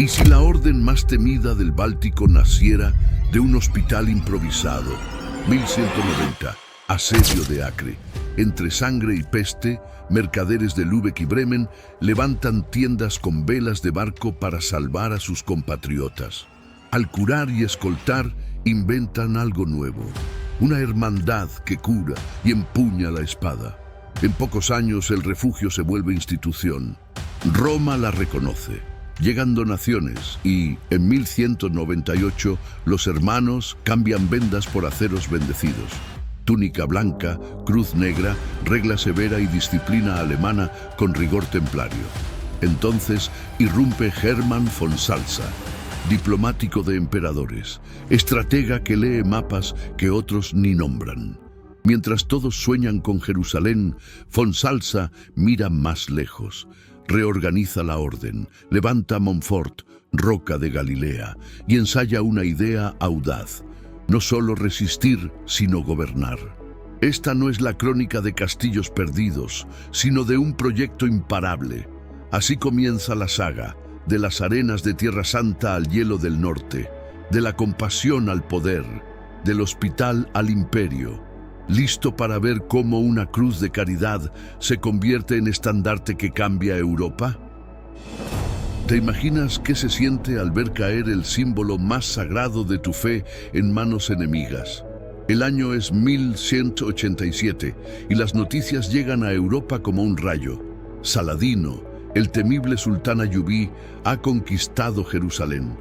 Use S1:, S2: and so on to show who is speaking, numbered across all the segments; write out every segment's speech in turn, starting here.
S1: ¿Y si la orden más temida del Báltico naciera de un hospital improvisado? 1190, asedio de Acre. Entre sangre y peste, mercaderes de Lübeck y Bremen levantan tiendas con velas de barco para salvar a sus compatriotas. Al curar y escoltar, inventan algo nuevo. Una hermandad que cura y empuña la espada. En pocos años el refugio se vuelve institución. Roma la reconoce. Llegan donaciones y, en 1198, los hermanos cambian vendas por aceros bendecidos. Túnica blanca, cruz negra, regla severa y disciplina alemana con rigor templario. Entonces irrumpe Hermann von Salza, diplomático de emperadores, estratega que lee mapas que otros ni nombran. Mientras todos sueñan con Jerusalén, von Salza mira más lejos. Reorganiza la orden, levanta Montfort, Roca de Galilea, y ensaya una idea audaz. No solo resistir, sino gobernar. Esta no es la crónica de castillos perdidos, sino de un proyecto imparable. Así comienza la saga, de las arenas de Tierra Santa al hielo del norte, de la compasión al poder, del hospital al imperio. ¿Listo para ver cómo una cruz de caridad se convierte en estandarte que cambia Europa? ¿Te imaginas qué se siente al ver caer el símbolo más sagrado de tu fe en manos enemigas? El año es 1187 y las noticias llegan a Europa como un rayo. Saladino, el temible sultán ayubí, ha conquistado Jerusalén.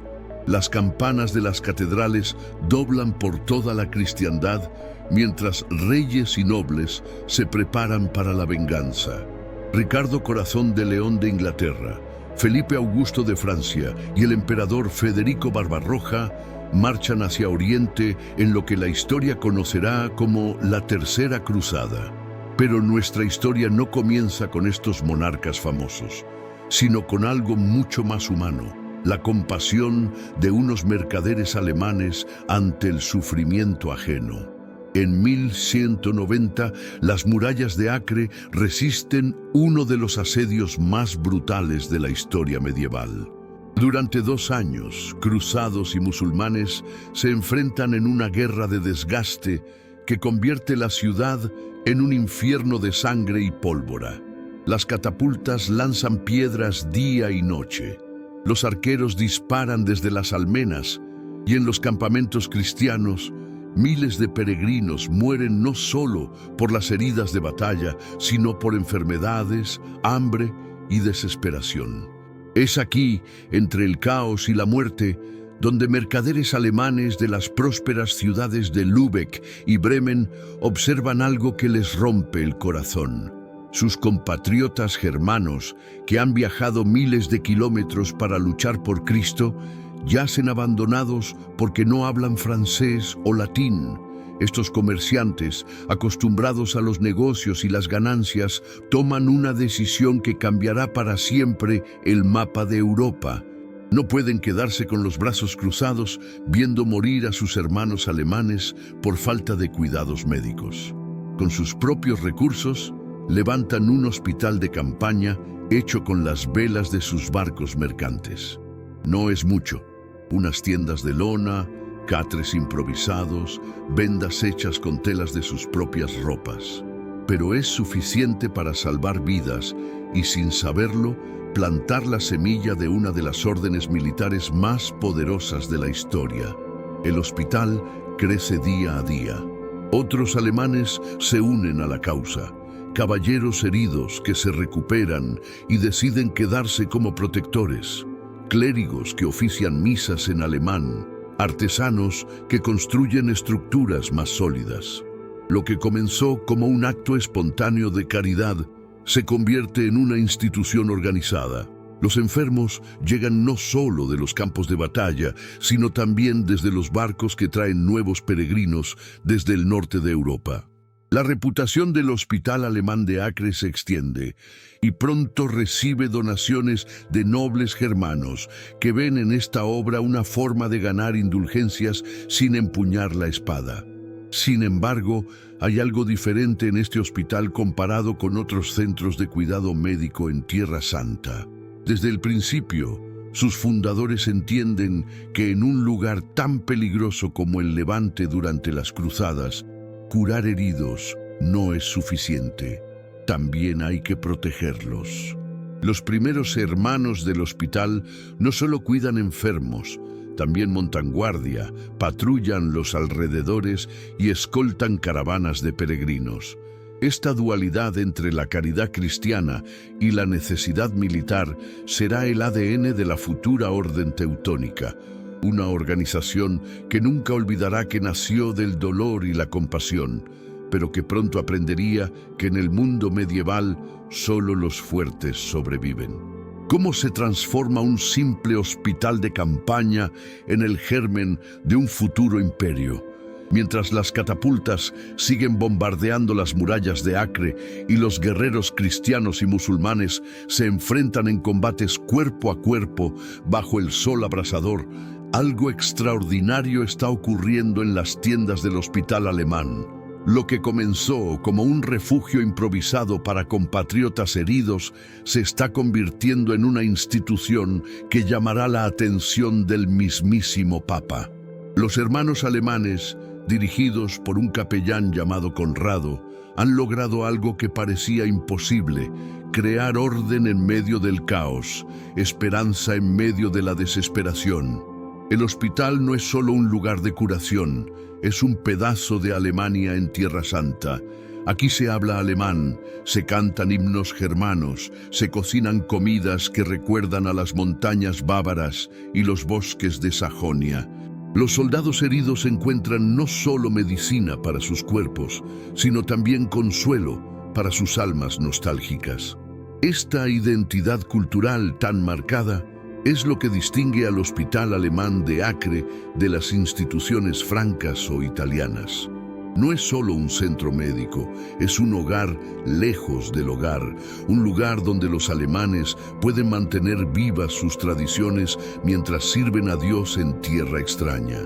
S1: Las campanas de las catedrales doblan por toda la cristiandad, mientras reyes y nobles se preparan para la venganza. Ricardo Corazón de León de Inglaterra, Felipe Augusto de Francia y el emperador Federico Barbarroja marchan hacia Oriente en lo que la historia conocerá como la Tercera Cruzada. Pero nuestra historia no comienza con estos monarcas famosos, sino con algo mucho más humano: la compasión de unos mercaderes alemanes ante el sufrimiento ajeno. En 1190, las murallas de Acre resisten uno de los asedios más brutales de la historia medieval. Durante 2 años, cruzados y musulmanes se enfrentan en una guerra de desgaste que convierte la ciudad en un infierno de sangre y pólvora. Las catapultas lanzan piedras día y noche. Los arqueros disparan desde las almenas y en los campamentos cristianos, miles de peregrinos mueren no solo por las heridas de batalla, sino por enfermedades, hambre y desesperación. Es aquí, entre el caos y la muerte, donde mercaderes alemanes de las prósperas ciudades de Lübeck y Bremen observan algo que les rompe el corazón. Sus compatriotas germanos, que han viajado miles de kilómetros para luchar por Cristo, yacen abandonados porque no hablan francés o latín. Estos comerciantes, acostumbrados a los negocios y las ganancias, toman una decisión que cambiará para siempre el mapa de Europa. No pueden quedarse con los brazos cruzados viendo morir a sus hermanos alemanes por falta de cuidados médicos. Con sus propios recursos, levantan un hospital de campaña hecho con las velas de sus barcos mercantes. No es mucho. Unas tiendas de lona, catres improvisados, vendas hechas con telas de sus propias ropas. Pero es suficiente para salvar vidas y, sin saberlo, plantar la semilla de una de las órdenes militares más poderosas de la historia. El hospital crece día a día. Otros alemanes se unen a la causa. Caballeros heridos que se recuperan y deciden quedarse como protectores. Clérigos que ofician misas en alemán, artesanos que construyen estructuras más sólidas. Lo que comenzó como un acto espontáneo de caridad se convierte en una institución organizada. Los enfermos llegan no solo de los campos de batalla, sino también desde los barcos que traen nuevos peregrinos desde el norte de Europa. La reputación del Hospital Alemán de Acre se extiende y pronto recibe donaciones de nobles germanos que ven en esta obra una forma de ganar indulgencias sin empuñar la espada. Sin embargo, hay algo diferente en este hospital comparado con otros centros de cuidado médico en Tierra Santa. Desde el principio, Sus fundadores entienden que en un lugar tan peligroso como el Levante durante las cruzadas, curar heridos no es suficiente. También hay que protegerlos. Los primeros hermanos del hospital no solo cuidan enfermos, también montan guardia, patrullan los alrededores y escoltan caravanas de peregrinos. Esta dualidad entre la caridad cristiana y la necesidad militar será el ADN de la futura Orden Teutónica, una organización que nunca olvidará que nació del dolor y la compasión, pero que pronto aprendería que en el mundo medieval solo los fuertes sobreviven. ¿Cómo se transforma un simple hospital de campaña en el germen de un futuro imperio? Mientras las catapultas siguen bombardeando las murallas de Acre y los guerreros cristianos y musulmanes se enfrentan en combates cuerpo a cuerpo bajo el sol abrasador, algo extraordinario está ocurriendo en las tiendas del hospital alemán. Lo que comenzó como un refugio improvisado para compatriotas heridos se está convirtiendo en una institución que llamará la atención del mismísimo Papa. Los hermanos alemanes, dirigidos por un capellán llamado Conrado, han logrado algo que parecía imposible: crear orden en medio del caos, esperanza en medio de la desesperación. El hospital no es solo un lugar de curación, es un pedazo de Alemania en Tierra Santa. Aquí se habla alemán, se cantan himnos germanos, se cocinan comidas que recuerdan a las montañas bávaras y los bosques de Sajonia. Los soldados heridos encuentran no solo medicina para sus cuerpos, sino también consuelo para sus almas nostálgicas. Esta identidad cultural tan marcada es lo que distingue al Hospital Alemán de Acre de las instituciones francas o italianas. No es solo un centro médico, es un hogar lejos del hogar, un lugar donde los alemanes pueden mantener vivas sus tradiciones mientras sirven a Dios en tierra extraña.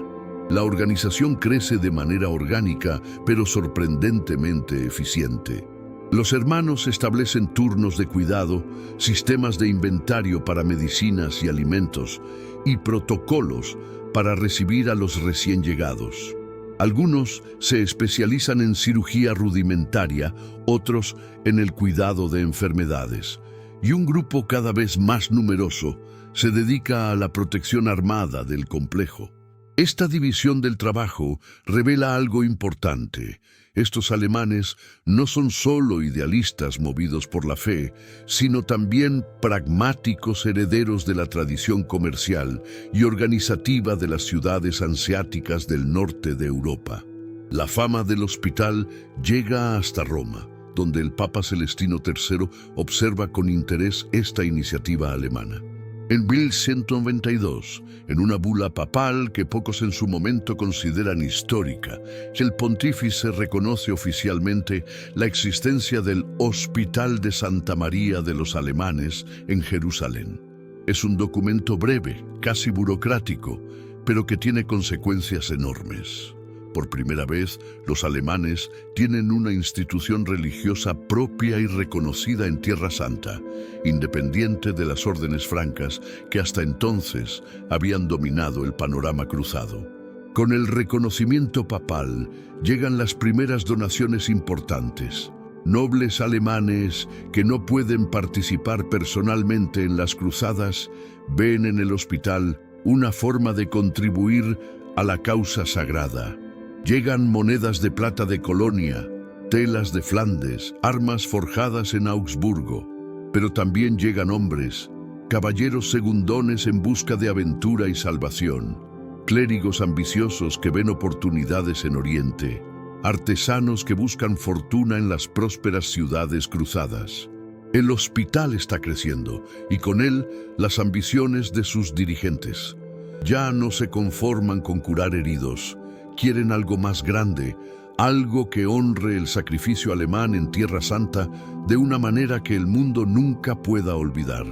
S1: La organización crece de manera orgánica, pero sorprendentemente eficiente. Los hermanos establecen turnos de cuidado, sistemas de inventario para medicinas y alimentos, y protocolos para recibir a los recién llegados. Algunos se especializan en cirugía rudimentaria, otros en el cuidado de enfermedades, y un grupo cada vez más numeroso se dedica a la protección armada del complejo. Esta división del trabajo revela algo importante. Estos alemanes no son solo idealistas movidos por la fe, sino también pragmáticos herederos de la tradición comercial y organizativa de las ciudades hanseáticas del norte de Europa. La fama del hospital llega hasta Roma, donde el Papa Celestino III observa con interés esta iniciativa alemana. En 1192, en una bula papal que pocos en su momento consideran histórica, el pontífice reconoce oficialmente la existencia del Hospital de Santa María de los Alemanes en Jerusalén. Es un documento breve, casi burocrático, pero que tiene consecuencias enormes. Por primera vez, los alemanes tienen una institución religiosa propia y reconocida en Tierra Santa, independiente de las órdenes francas que hasta entonces habían dominado el panorama cruzado. Con el reconocimiento papal llegan las primeras donaciones importantes. Nobles alemanes que no pueden participar personalmente en las cruzadas ven en el hospital una forma de contribuir a la causa sagrada. Llegan monedas de plata de Colonia, telas de Flandes, armas forjadas en Augsburgo, pero también llegan hombres, caballeros segundones en busca de aventura y salvación, clérigos ambiciosos que ven oportunidades en Oriente, artesanos que buscan fortuna en las prósperas ciudades cruzadas. El hospital está creciendo y con él las ambiciones de sus dirigentes. Ya no se conforman con curar heridos, quieren algo más grande, algo que honre el sacrificio alemán en Tierra Santa de una manera que el mundo nunca pueda olvidar.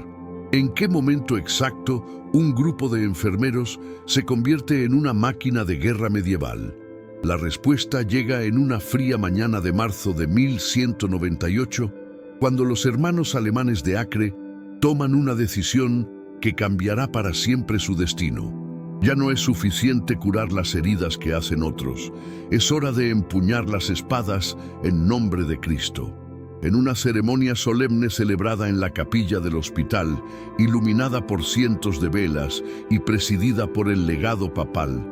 S1: ¿En qué momento exacto un grupo de enfermeros se convierte en una máquina de guerra medieval? La respuesta llega en una fría mañana de marzo de 1198, cuando los hermanos alemanes de Acre toman una decisión que cambiará para siempre su destino. Ya no es suficiente curar las heridas que hacen otros. Es hora de empuñar las espadas en nombre de Cristo. En una ceremonia solemne celebrada en la capilla del hospital, iluminada por cientos de velas y presidida por el legado papal,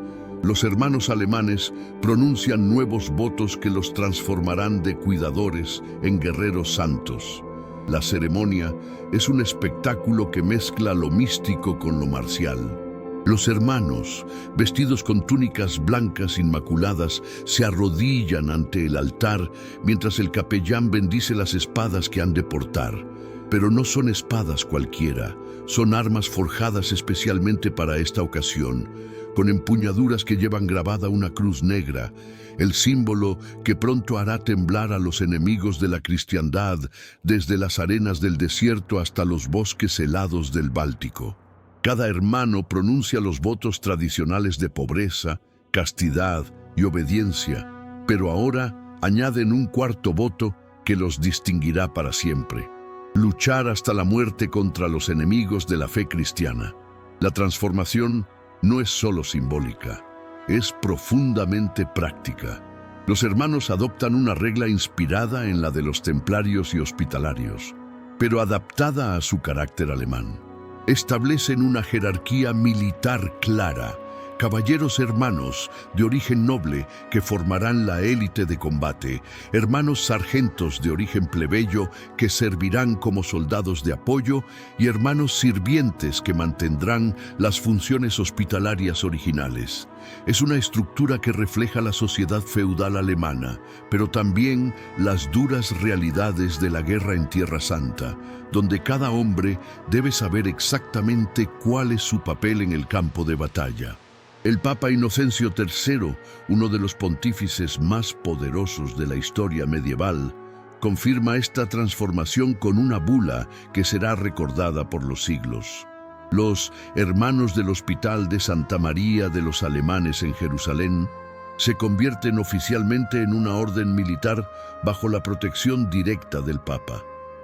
S1: los hermanos alemanes pronuncian nuevos votos que los transformarán de cuidadores en guerreros santos. La ceremonia es un espectáculo que mezcla lo místico con lo marcial. Los hermanos, vestidos con túnicas blancas inmaculadas, se arrodillan ante el altar mientras el capellán bendice las espadas que han de portar. Pero no son espadas cualquiera, son armas forjadas especialmente para esta ocasión, con empuñaduras que llevan grabada una cruz negra, el símbolo que pronto hará temblar a los enemigos de la cristiandad desde las arenas del desierto hasta los bosques helados del Báltico. Cada hermano pronuncia los votos tradicionales de pobreza, castidad y obediencia, pero ahora añaden un cuarto voto que los distinguirá para siempre: luchar hasta la muerte contra los enemigos de la fe cristiana. La transformación no es solo simbólica, es profundamente práctica. Los hermanos adoptan una regla inspirada en la de los templarios y hospitalarios, pero adaptada a su carácter alemán. Establecen una jerarquía militar clara, caballeros hermanos de origen noble que formarán la élite de combate, hermanos sargentos de origen plebeyo que servirán como soldados de apoyo y hermanos sirvientes que mantendrán las funciones hospitalarias originales. Es una estructura que refleja la sociedad feudal alemana, pero también las duras realidades de la guerra en Tierra Santa, donde cada hombre debe saber exactamente cuál es su papel en el campo de batalla. El Papa Inocencio III, uno de los pontífices más poderosos de la historia medieval, confirma esta transformación con una bula que será recordada por los siglos. Los hermanos del Hospital de Santa María de los Alemanes en Jerusalén se convierten oficialmente en una orden militar bajo la protección directa del Papa.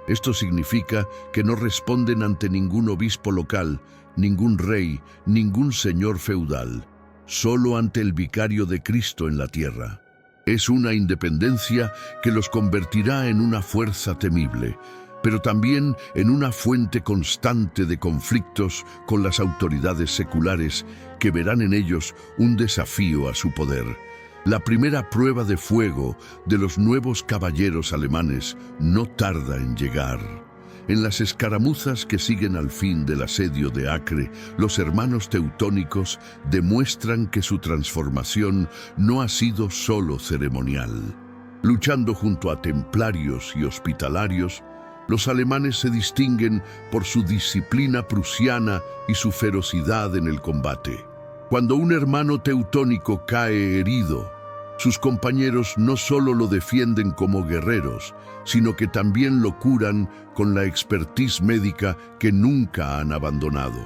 S1: Esto significa que no responden ante ningún obispo local, ningún rey, ningún señor feudal, solo ante el vicario de Cristo en la tierra. Es una independencia que los convertirá en una fuerza temible, pero también en una fuente constante de conflictos con las autoridades seculares que verán en ellos un desafío a su poder. La primera prueba de fuego de los nuevos caballeros alemanes no tarda en llegar. En las escaramuzas que siguen al fin del asedio de Acre, los hermanos teutónicos demuestran que su transformación no ha sido solo ceremonial. Luchando junto a templarios y hospitalarios, los alemanes se distinguen por su disciplina prusiana y su ferocidad en el combate. Cuando un hermano teutónico cae herido, sus compañeros no solo lo defienden como guerreros, sino que también lo curan con la expertise médica que nunca han abandonado.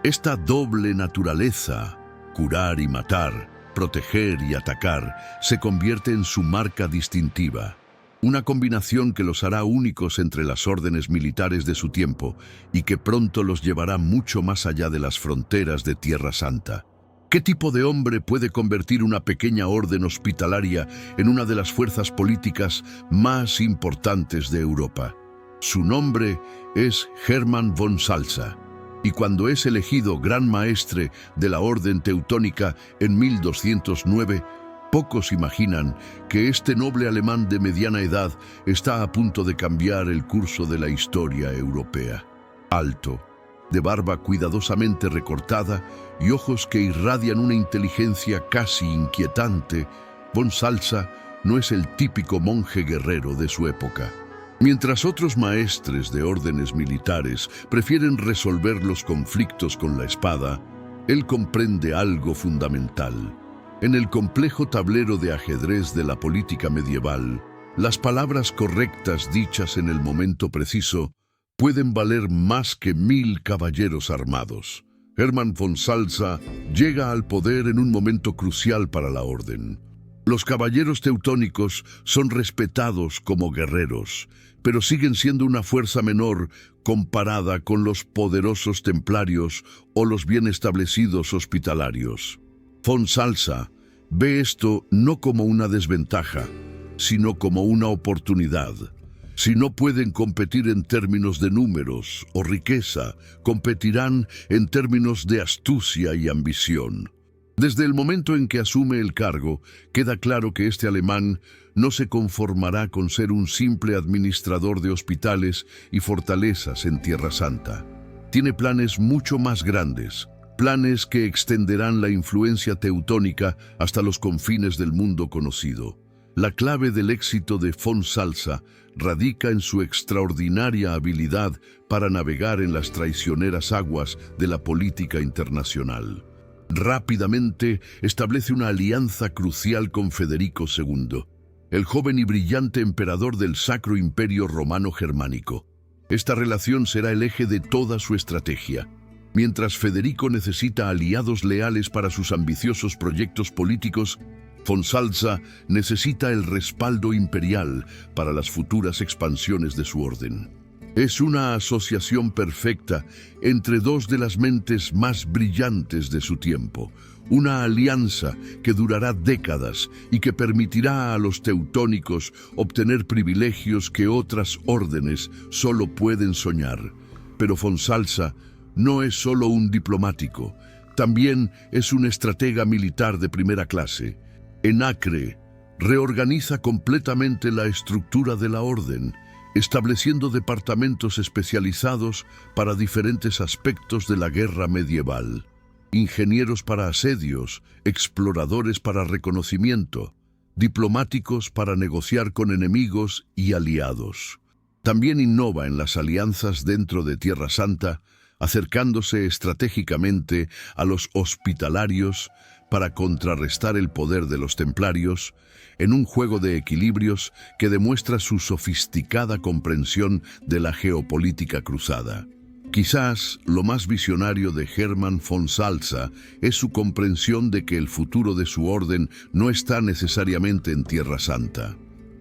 S1: Esta doble naturaleza, curar y matar, proteger y atacar, se convierte en su marca distintiva. Una combinación que los hará únicos entre las órdenes militares de su tiempo y que pronto los llevará mucho más allá de las fronteras de Tierra Santa. ¿Qué tipo de hombre puede convertir una pequeña orden hospitalaria en una de las fuerzas políticas más importantes de Europa? Su nombre es Hermann von Salza, y cuando es elegido gran maestre de la Orden Teutónica en 1209, pocos imaginan que este noble alemán de mediana edad está a punto de cambiar el curso de la historia europea. Alto, de barba cuidadosamente recortada y ojos que irradian una inteligencia casi inquietante, von Salza no es el típico monje guerrero de su época. Mientras otros maestres de órdenes militares prefieren resolver los conflictos con la espada, él comprende algo fundamental. En el complejo tablero de ajedrez de la política medieval, las palabras correctas dichas en el momento preciso pueden valer más que 1000 caballeros armados. Hermann von Salza llega al poder en un momento crucial para la orden. Los caballeros teutónicos son respetados como guerreros, pero siguen siendo una fuerza menor comparada con los poderosos templarios o los bien establecidos hospitalarios. Von Salza ve esto no como una desventaja, sino como una oportunidad. Si no pueden competir en términos de números o riqueza, competirán en términos de astucia y ambición. Desde el momento en que asume el cargo, queda claro que este alemán no se conformará con ser un simple administrador de hospitales y fortalezas en Tierra Santa. Tiene planes mucho más grandes, planes que extenderán la influencia teutónica hasta los confines del mundo conocido. La clave del éxito de von Salza radica en su extraordinaria habilidad para navegar en las traicioneras aguas de la política internacional. Rápidamente establece una alianza crucial con Federico II, el joven y brillante emperador del Sacro Imperio Romano Germánico. Esta relación será el eje de toda su estrategia. Mientras Federico necesita aliados leales para sus ambiciosos proyectos políticos, von Salza necesita el respaldo imperial para las futuras expansiones de su orden. Es una asociación perfecta entre dos de las mentes más brillantes de su tiempo, una alianza que durará décadas y que permitirá a los teutónicos obtener privilegios que otras órdenes solo pueden soñar. Pero von Salza no es solo un diplomático, también es un estratega militar de primera clase. En Acre, reorganiza completamente la estructura de la orden, estableciendo departamentos especializados para diferentes aspectos de la guerra medieval. Ingenieros para asedios, exploradores para reconocimiento, diplomáticos para negociar con enemigos y aliados. También innova en las alianzas dentro de Tierra Santa, acercándose estratégicamente a los hospitalarios para contrarrestar el poder de los templarios, en un juego de equilibrios que demuestra su sofisticada comprensión de la geopolítica cruzada. Quizás lo más visionario de Hermann von Salza es su comprensión de que el futuro de su orden no está necesariamente en Tierra Santa.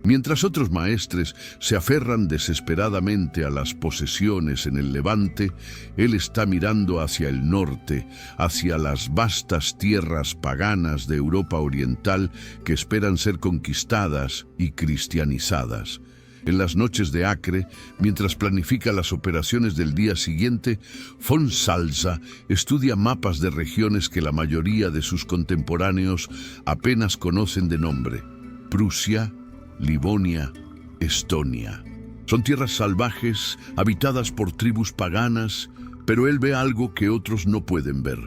S1: Mientras otros maestres se aferran desesperadamente a las posesiones en el Levante, él está mirando hacia el norte, hacia las vastas tierras paganas de Europa Oriental que esperan ser conquistadas y cristianizadas. En las noches de Acre, mientras planifica las operaciones del día siguiente, von Salza estudia mapas de regiones que la mayoría de sus contemporáneos apenas conocen de nombre: Prusia, Livonia, Estonia. Son tierras salvajes, habitadas por tribus paganas, pero él ve algo que otros no pueden ver: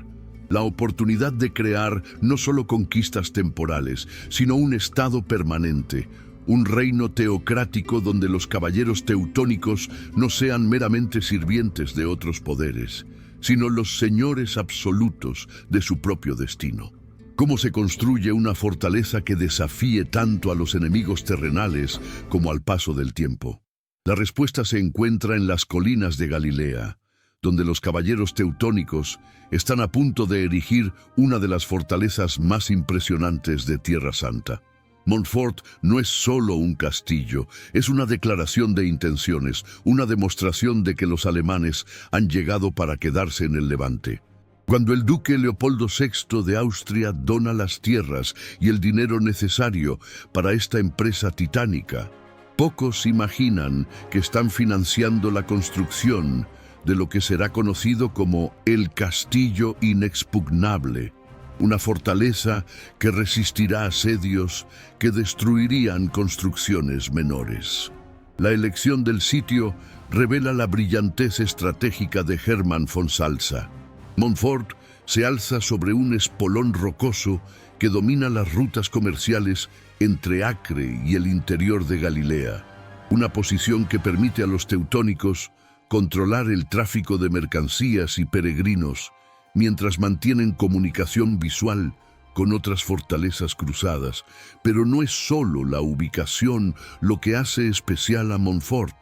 S1: la oportunidad de crear no solo conquistas temporales, sino un estado permanente, un reino teocrático donde los caballeros teutónicos no sean meramente sirvientes de otros poderes, sino los señores absolutos de su propio destino. ¿Cómo se construye una fortaleza que desafíe tanto a los enemigos terrenales como al paso del tiempo? La respuesta se encuentra en las colinas de Galilea, donde los caballeros teutónicos están a punto de erigir una de las fortalezas más impresionantes de Tierra Santa. Montfort no es solo un castillo, es una declaración de intenciones, una demostración de que los alemanes han llegado para quedarse en el Levante. Cuando el duque Leopoldo VI de Austria dona las tierras y el dinero necesario para esta empresa titánica, pocos imaginan que están financiando la construcción de lo que será conocido como el Castillo Inexpugnable, una fortaleza que resistirá asedios que destruirían construcciones menores. La elección del sitio revela la brillantez estratégica de Hermann von Salza. Montfort se alza sobre un espolón rocoso que domina las rutas comerciales entre Acre y el interior de Galilea, una posición que permite a los teutónicos controlar el tráfico de mercancías y peregrinos, mientras mantienen comunicación visual con otras fortalezas cruzadas. Pero no es solo la ubicación lo que hace especial a Montfort.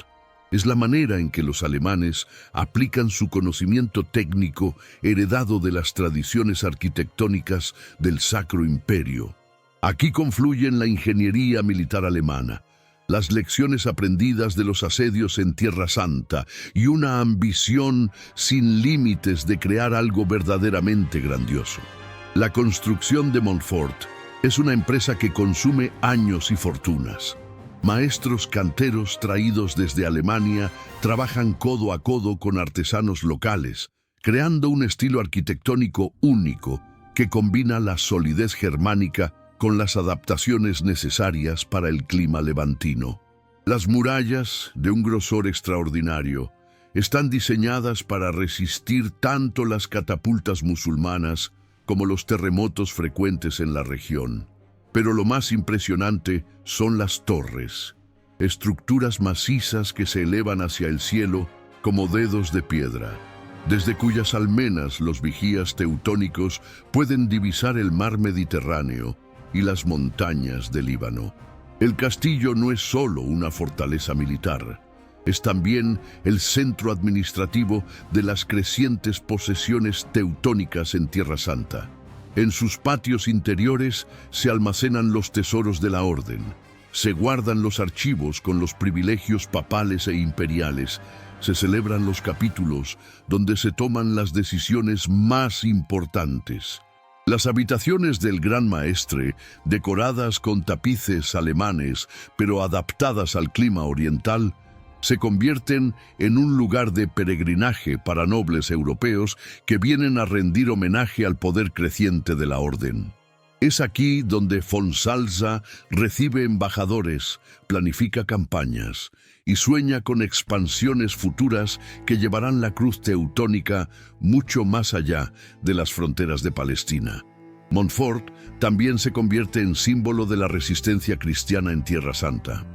S1: Es la manera en que los alemanes aplican su conocimiento técnico heredado de las tradiciones arquitectónicas del Sacro Imperio. Aquí confluyen la ingeniería militar alemana, las lecciones aprendidas de los asedios en Tierra Santa y una ambición sin límites de crear algo verdaderamente grandioso. La construcción de Montfort es una empresa que consume años y fortunas. Maestros canteros traídos desde Alemania trabajan codo a codo con artesanos locales, creando un estilo arquitectónico único que combina la solidez germánica con las adaptaciones necesarias para el clima levantino. Las murallas, de un grosor extraordinario, están diseñadas para resistir tanto las catapultas musulmanas como los terremotos frecuentes en la región. Pero lo más impresionante son las torres, estructuras macizas que se elevan hacia el cielo como dedos de piedra, desde cuyas almenas los vigías teutónicos pueden divisar el mar Mediterráneo y las montañas del Líbano. El castillo no es solo una fortaleza militar, es también el centro administrativo de las crecientes posesiones teutónicas en Tierra Santa. En sus patios interiores se almacenan los tesoros de la orden, se guardan los archivos con los privilegios papales e imperiales, se celebran los capítulos donde se toman las decisiones más importantes. Las habitaciones del Gran Maestre, decoradas con tapices alemanes, pero adaptadas al clima oriental, se convierten en un lugar de peregrinaje para nobles europeos que vienen a rendir homenaje al poder creciente de la orden. Es aquí donde von Salza recibe embajadores, planifica campañas y sueña con expansiones futuras que llevarán la cruz teutónica mucho más allá de las fronteras de Palestina. Montfort también se convierte en símbolo de la resistencia cristiana en Tierra Santa.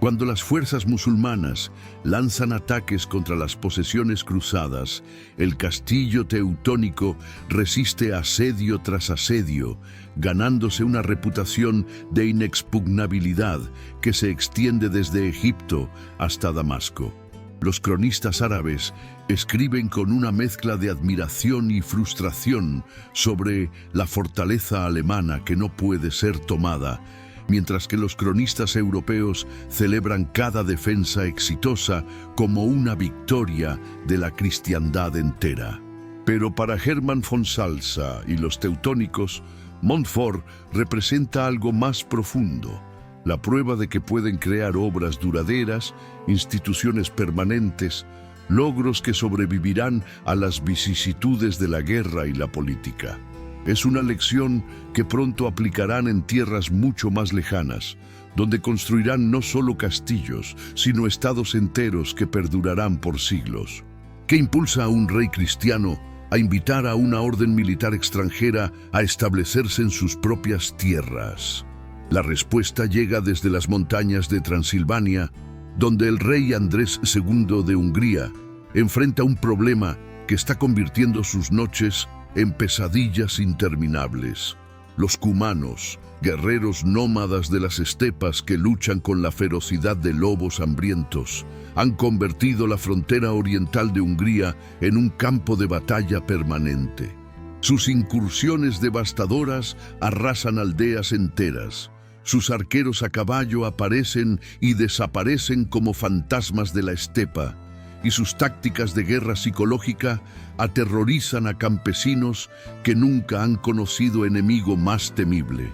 S1: Cuando las fuerzas musulmanas lanzan ataques contra las posesiones cruzadas, el castillo teutónico resiste asedio tras asedio, ganándose una reputación de inexpugnabilidad que se extiende desde Egipto hasta Damasco. Los cronistas árabes escriben con una mezcla de admiración y frustración sobre la fortaleza alemana que no puede ser tomada, mientras que los cronistas europeos celebran cada defensa exitosa como una victoria de la cristiandad entera. Pero para Hermann von Salza y los teutónicos, Montfort representa algo más profundo, la prueba de que pueden crear obras duraderas, instituciones permanentes, logros que sobrevivirán a las vicisitudes de la guerra y la política. Es una lección que pronto aplicarán en tierras mucho más lejanas, donde construirán no solo castillos, sino estados enteros que perdurarán por siglos. ¿Qué impulsa a un rey cristiano a invitar a una orden militar extranjera a establecerse en sus propias tierras? La respuesta llega desde las montañas de Transilvania, donde el rey Andrés II de Hungría enfrenta un problema que está convirtiendo sus noches en pesadillas interminables. Los cumanos, guerreros nómadas de las estepas que luchan con la ferocidad de lobos hambrientos, han convertido la frontera oriental de Hungría en un campo de batalla permanente. Sus incursiones devastadoras arrasan aldeas enteras. Sus arqueros a caballo aparecen y desaparecen como fantasmas de la estepa, y sus tácticas de guerra psicológica aterrorizan a campesinos que nunca han conocido enemigo más temible.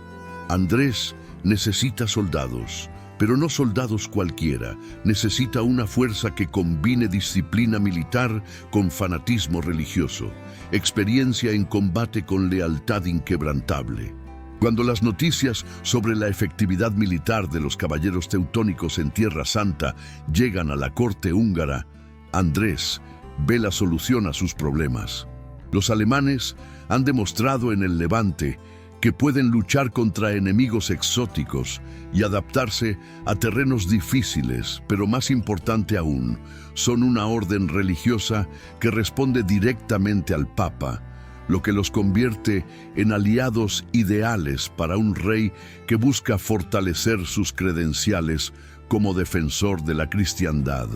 S1: Andrés necesita soldados, pero no soldados cualquiera. Necesita una fuerza que combine disciplina militar con fanatismo religioso, experiencia en combate con lealtad inquebrantable. Cuando las noticias sobre la efectividad militar de los caballeros teutónicos en Tierra Santa llegan a la corte húngara, Andrés ve la solución a sus problemas. Los alemanes han demostrado en el Levante que pueden luchar contra enemigos exóticos y adaptarse a terrenos difíciles, pero más importante aún, son una orden religiosa que responde directamente al Papa, lo que los convierte en aliados ideales para un rey que busca fortalecer sus credenciales como defensor de la cristiandad.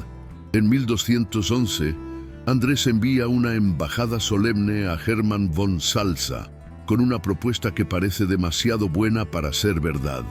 S1: En 1211, Andrés envía una embajada solemne a Hermann von Salza, con una propuesta que parece demasiado buena para ser verdad.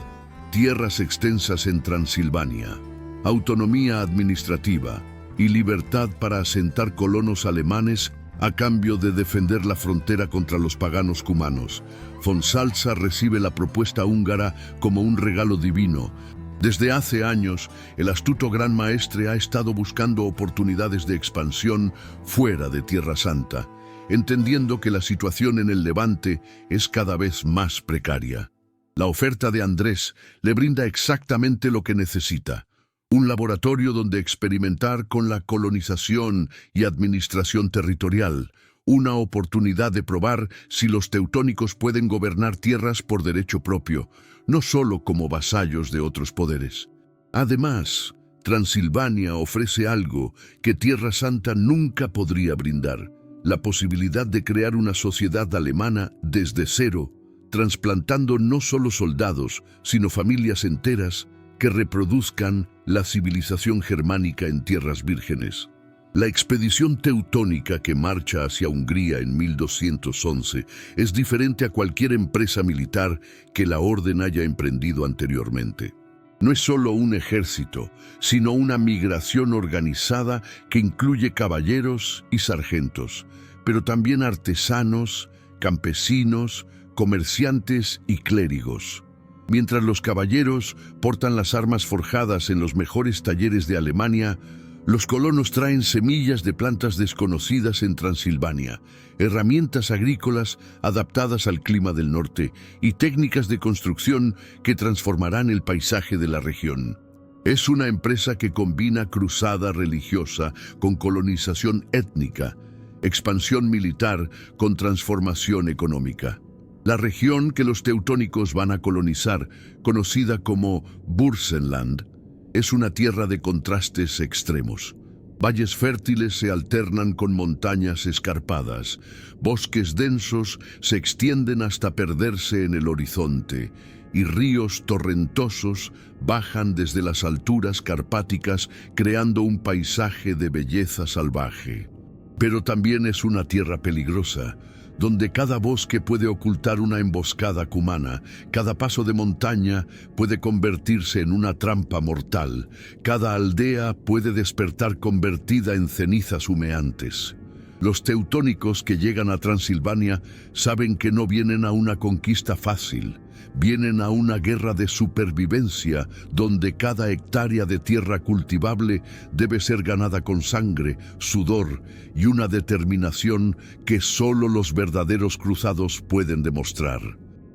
S1: Tierras extensas en Transilvania, autonomía administrativa y libertad para asentar colonos alemanes a cambio de defender la frontera contra los paganos cumanos. Von Salza recibe la propuesta húngara como un regalo divino. Desde hace años, el astuto gran maestre ha estado buscando oportunidades de expansión fuera de Tierra Santa, entendiendo que la situación en el Levante es cada vez más precaria. La oferta de Andrés le brinda exactamente lo que necesita: un laboratorio donde experimentar con la colonización y administración territorial, una oportunidad de probar si los teutónicos pueden gobernar tierras por derecho propio, no solo como vasallos de otros poderes. Además, Transilvania ofrece algo que Tierra Santa nunca podría brindar: la posibilidad de crear una sociedad alemana desde cero, trasplantando no solo soldados, sino familias enteras que reproduzcan la civilización germánica en tierras vírgenes. La expedición teutónica que marcha hacia Hungría en 1211 es diferente a cualquier empresa militar que la orden haya emprendido anteriormente. No es solo un ejército, sino una migración organizada que incluye caballeros y sargentos, pero también artesanos, campesinos, comerciantes y clérigos. Mientras los caballeros portan las armas forjadas en los mejores talleres de Alemania, los colonos traen semillas de plantas desconocidas en Transilvania, herramientas agrícolas adaptadas al clima del norte y técnicas de construcción que transformarán el paisaje de la región. Es una empresa que combina cruzada religiosa con colonización étnica, expansión militar con transformación económica. La región que los teutónicos van a colonizar, conocida como Burgenland, es una tierra de contrastes extremos. Valles fértiles se alternan con montañas escarpadas, bosques densos se extienden hasta perderse en el horizonte, y ríos torrentosos bajan desde las alturas carpáticas creando un paisaje de belleza salvaje. Pero también es una tierra peligrosa, donde cada bosque puede ocultar una emboscada cumana, cada paso de montaña puede convertirse en una trampa mortal, cada aldea puede despertar convertida en cenizas humeantes. Los teutónicos que llegan a Transilvania saben que no vienen a una conquista fácil, vienen a una guerra de supervivencia donde cada hectárea de tierra cultivable debe ser ganada con sangre, sudor y una determinación que solo los verdaderos cruzados pueden demostrar.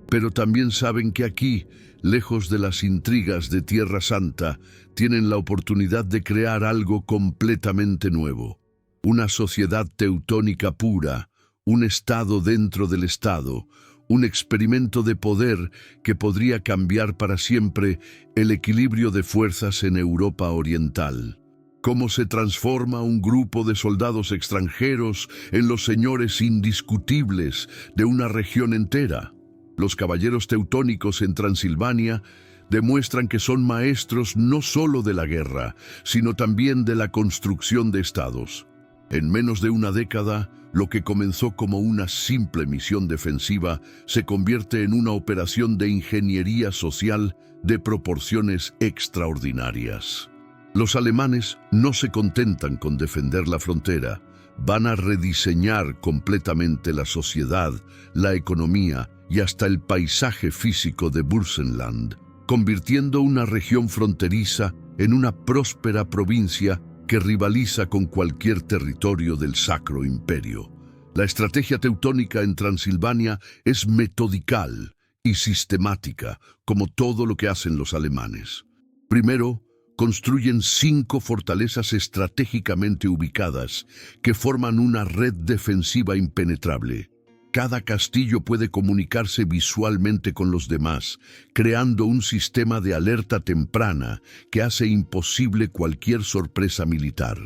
S1: Pero también saben que aquí, lejos de las intrigas de Tierra Santa, tienen la oportunidad de crear algo completamente nuevo. Una sociedad teutónica pura, un estado dentro del estado, un experimento de poder que podría cambiar para siempre el equilibrio de fuerzas en Europa Oriental. Cómo se transforma un grupo de soldados extranjeros en los señores indiscutibles de una región entera. Los caballeros teutónicos en Transilvania demuestran que son maestros no solo de la guerra, sino también de la construcción de estados. En menos de una década, lo que comenzó como una simple misión defensiva se convierte en una operación de ingeniería social de proporciones extraordinarias. Los alemanes no se contentan con defender la frontera, van a rediseñar completamente la sociedad, la economía y hasta el paisaje físico de Burgenland, convirtiendo una región fronteriza en una próspera provincia que rivaliza con cualquier territorio del Sacro Imperio. La estrategia teutónica en Transilvania es metodical y sistemática, como todo lo que hacen los alemanes. Primero, construyen 5 fortalezas estratégicamente ubicadas que forman una red defensiva impenetrable. Cada castillo puede comunicarse visualmente con los demás, creando un sistema de alerta temprana que hace imposible cualquier sorpresa militar.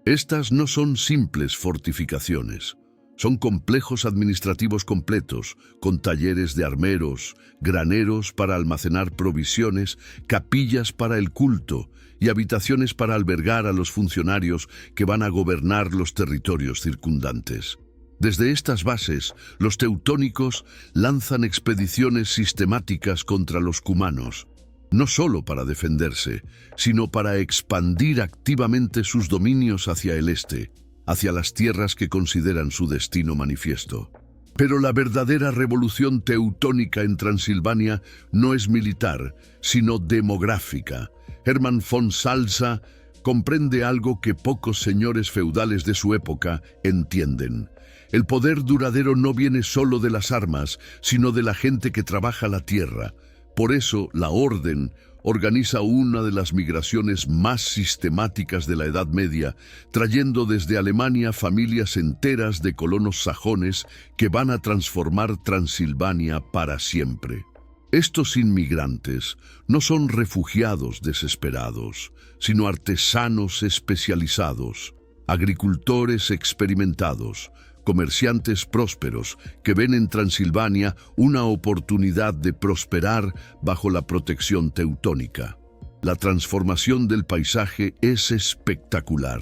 S1: Estas no son simples fortificaciones, son complejos administrativos completos, con talleres de armeros, graneros para almacenar provisiones, capillas para el culto y habitaciones para albergar a los funcionarios que van a gobernar los territorios circundantes. Desde estas bases, los teutónicos lanzan expediciones sistemáticas contra los cumanos, no solo para defenderse, sino para expandir activamente sus dominios hacia el este, hacia las tierras que consideran su destino manifiesto. Pero la verdadera revolución teutónica en Transilvania no es militar, sino demográfica. Hermann von Salza comprende algo que pocos señores feudales de su época entienden. El poder duradero no viene solo de las armas, sino de la gente que trabaja la tierra. Por eso, la Orden organiza una de las migraciones más sistemáticas de la Edad Media, trayendo desde Alemania familias enteras de colonos sajones que van a transformar Transilvania para siempre. Estos inmigrantes no son refugiados desesperados, sino artesanos especializados, agricultores experimentados, comerciantes prósperos que ven en Transilvania una oportunidad de prosperar bajo la protección teutónica. La transformación del paisaje es espectacular.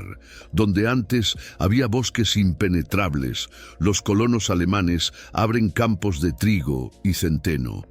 S1: Donde antes había bosques impenetrables, los colonos alemanes abren campos de trigo y centeno.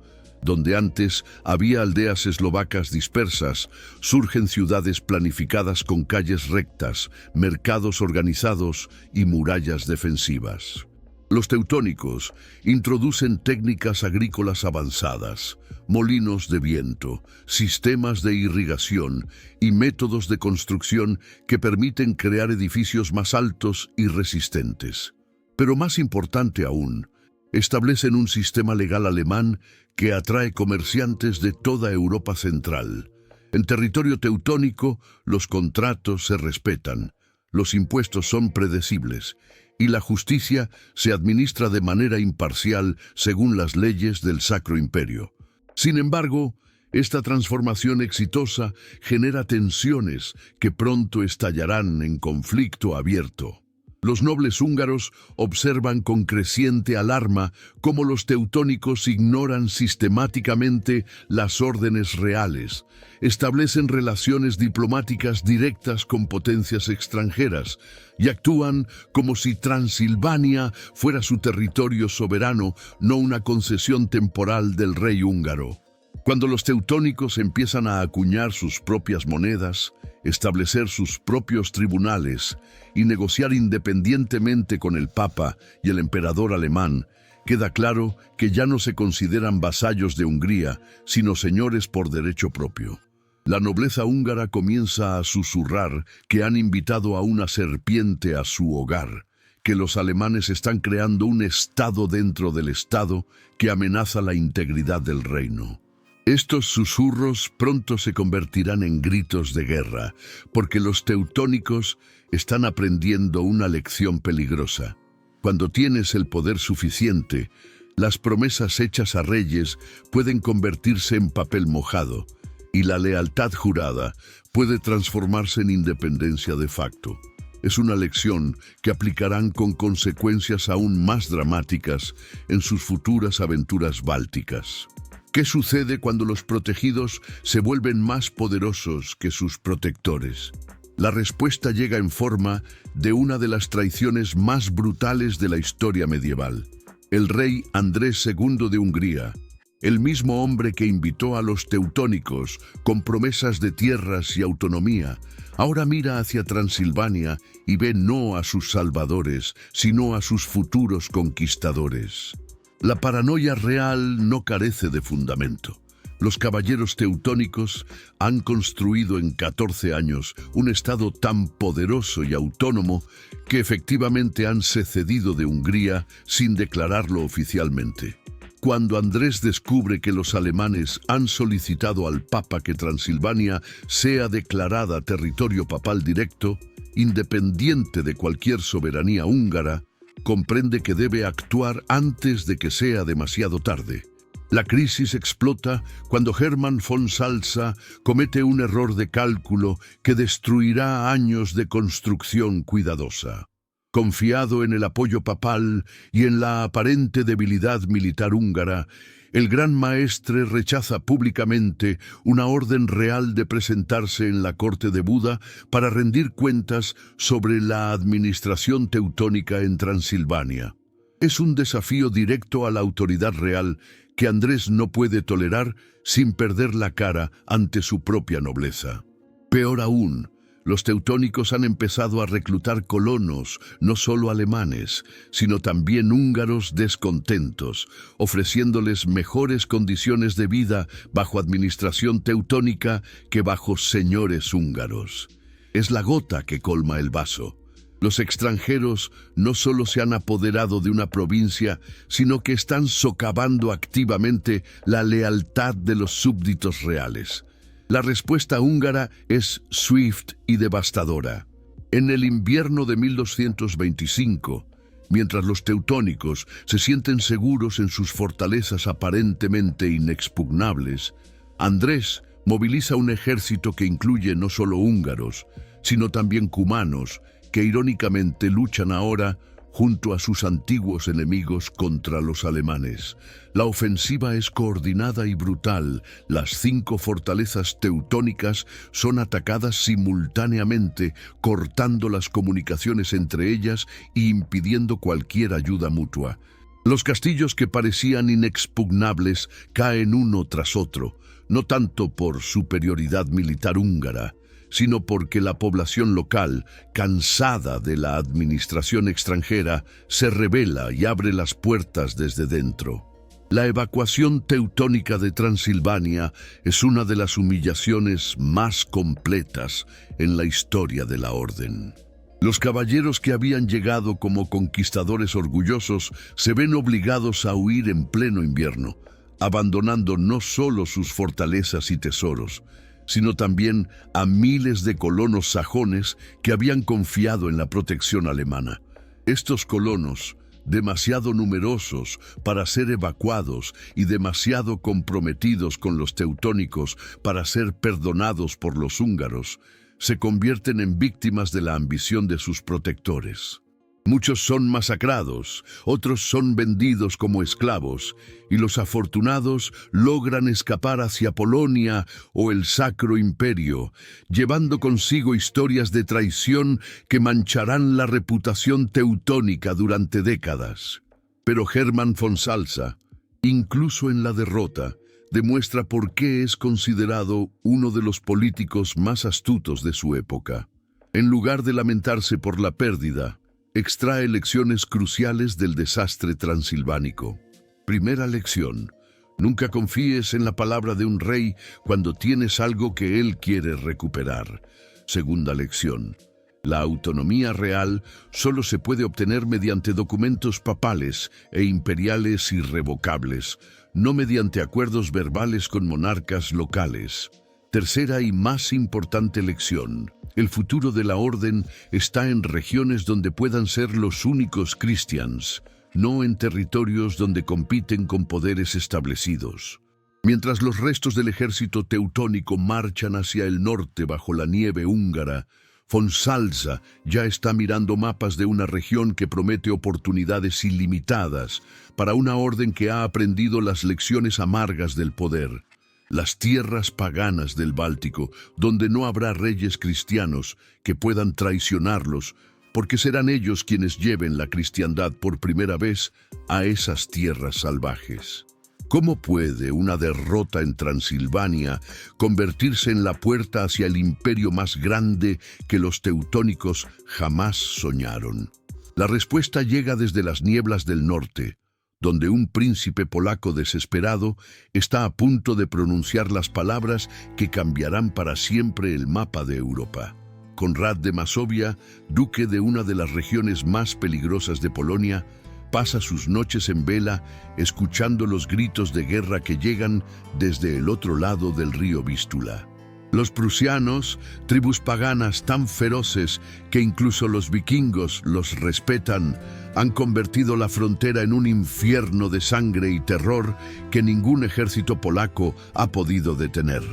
S1: Donde antes había aldeas eslovacas dispersas, surgen ciudades planificadas con calles rectas, mercados organizados y murallas defensivas. Los teutónicos introducen técnicas agrícolas avanzadas, molinos de viento, sistemas de irrigación y métodos de construcción que permiten crear edificios más altos y resistentes. Pero más importante aún, establecen un sistema legal alemán que atrae comerciantes de toda Europa Central. En territorio teutónico, los contratos se respetan, los impuestos son predecibles y la justicia se administra de manera imparcial según las leyes del Sacro Imperio. Sin embargo, esta transformación exitosa genera tensiones que pronto estallarán en conflicto abierto. Los nobles húngaros observan con creciente alarma cómo los teutónicos ignoran sistemáticamente las órdenes reales, establecen relaciones diplomáticas directas con potencias extranjeras y actúan como si Transilvania fuera su territorio soberano, no una concesión temporal del rey húngaro. Cuando los teutónicos empiezan a acuñar sus propias monedas, establecer sus propios tribunales y negociar independientemente con el Papa y el emperador alemán, queda claro que ya no se consideran vasallos de Hungría, sino señores por derecho propio. La nobleza húngara comienza a susurrar que han invitado a una serpiente a su hogar, que los alemanes están creando un Estado dentro del Estado que amenaza la integridad del reino. Estos susurros pronto se convertirán en gritos de guerra, porque los teutónicos están aprendiendo una lección peligrosa. Cuando tienes el poder suficiente, las promesas hechas a reyes pueden convertirse en papel mojado, y la lealtad jurada puede transformarse en independencia de facto. Es una lección que aplicarán con consecuencias aún más dramáticas en sus futuras aventuras bálticas. ¿Qué sucede cuando los protegidos se vuelven más poderosos que sus protectores? La respuesta llega en forma de una de las traiciones más brutales de la historia medieval. El rey Andrés II de Hungría, el mismo hombre que invitó a los teutónicos con promesas de tierras y autonomía, ahora mira hacia Transilvania y ve no a sus salvadores, sino a sus futuros conquistadores. La paranoia real no carece de fundamento. Los caballeros teutónicos han construido en 14 años un estado tan poderoso y autónomo que efectivamente han secedido de Hungría sin declararlo oficialmente. Cuando Andrés descubre que los alemanes han solicitado al Papa que Transilvania sea declarada territorio papal directo, independiente de cualquier soberanía húngara, comprende que debe actuar antes de que sea demasiado tarde. La crisis explota cuando Hermann von Salza comete un error de cálculo que destruirá años de construcción cuidadosa. Confiado en el apoyo papal y en la aparente debilidad militar húngara, el gran maestre rechaza públicamente una orden real de presentarse en la corte de Buda para rendir cuentas sobre la administración teutónica en Transilvania. Es un desafío directo a la autoridad real que Andrés no puede tolerar sin perder la cara ante su propia nobleza. Peor aún, los teutónicos han empezado a reclutar colonos, no solo alemanes, sino también húngaros descontentos, ofreciéndoles mejores condiciones de vida bajo administración teutónica que bajo señores húngaros. Es la gota que colma el vaso. Los extranjeros no solo se han apoderado de una provincia, sino que están socavando activamente la lealtad de los súbditos reales. La respuesta húngara es swift y devastadora. En el invierno de 1225, mientras los teutónicos se sienten seguros en sus fortalezas aparentemente inexpugnables, Andrés moviliza un ejército que incluye no solo húngaros, sino también cumanos, que irónicamente luchan ahora junto a sus antiguos enemigos contra los alemanes. La ofensiva es coordinada y brutal. Las 5 fortalezas teutónicas son atacadas simultáneamente, cortando las comunicaciones entre ellas y impidiendo cualquier ayuda mutua. Los castillos que parecían inexpugnables caen uno tras otro, no tanto por superioridad militar húngara, sino porque la población local, cansada de la administración extranjera, se rebela y abre las puertas desde dentro. La evacuación teutónica de Transilvania es una de las humillaciones más completas en la historia de la orden. Los caballeros que habían llegado como conquistadores orgullosos se ven obligados a huir en pleno invierno, abandonando no solo sus fortalezas y tesoros, sino también a miles de colonos sajones que habían confiado en la protección alemana. Estos colonos, demasiado numerosos para ser evacuados y demasiado comprometidos con los teutónicos para ser perdonados por los húngaros, se convierten en víctimas de la ambición de sus protectores. Muchos son masacrados, otros son vendidos como esclavos, y los afortunados logran escapar hacia Polonia o el Sacro Imperio, llevando consigo historias de traición que mancharán la reputación teutónica durante décadas. Pero Hermann von Salza, incluso en la derrota, demuestra por qué es considerado uno de los políticos más astutos de su época. En lugar de lamentarse por la pérdida, extrae lecciones cruciales del desastre transilvánico. Primera lección: nunca confíes en la palabra de un rey cuando tienes algo que él quiere recuperar. Segunda lección: la autonomía real solo se puede obtener mediante documentos papales e imperiales irrevocables, no mediante acuerdos verbales con monarcas locales. Tercera y más importante lección: el futuro de la orden está en regiones donde puedan ser los únicos cristianos, no en territorios donde compiten con poderes establecidos. Mientras los restos del ejército teutónico marchan hacia el norte bajo la nieve húngara, von Salza ya está mirando mapas de una región que promete oportunidades ilimitadas para una orden que ha aprendido las lecciones amargas del poder. Las tierras paganas del Báltico, donde no habrá reyes cristianos que puedan traicionarlos, porque serán ellos quienes lleven la cristiandad por primera vez a esas tierras salvajes. ¿Cómo puede una derrota en Transilvania convertirse en la puerta hacia el imperio más grande que los teutónicos jamás soñaron? La respuesta llega desde las nieblas del norte, donde un príncipe polaco desesperado está a punto de pronunciar las palabras que cambiarán para siempre el mapa de Europa. Konrad de Masovia, duque de una de las regiones más peligrosas de Polonia, pasa sus noches en vela escuchando los gritos de guerra que llegan desde el otro lado del río Vístula. Los prusianos, tribus paganas tan feroces que incluso los vikingos los respetan, han convertido la frontera en un infierno de sangre y terror que ningún ejército polaco ha podido detener.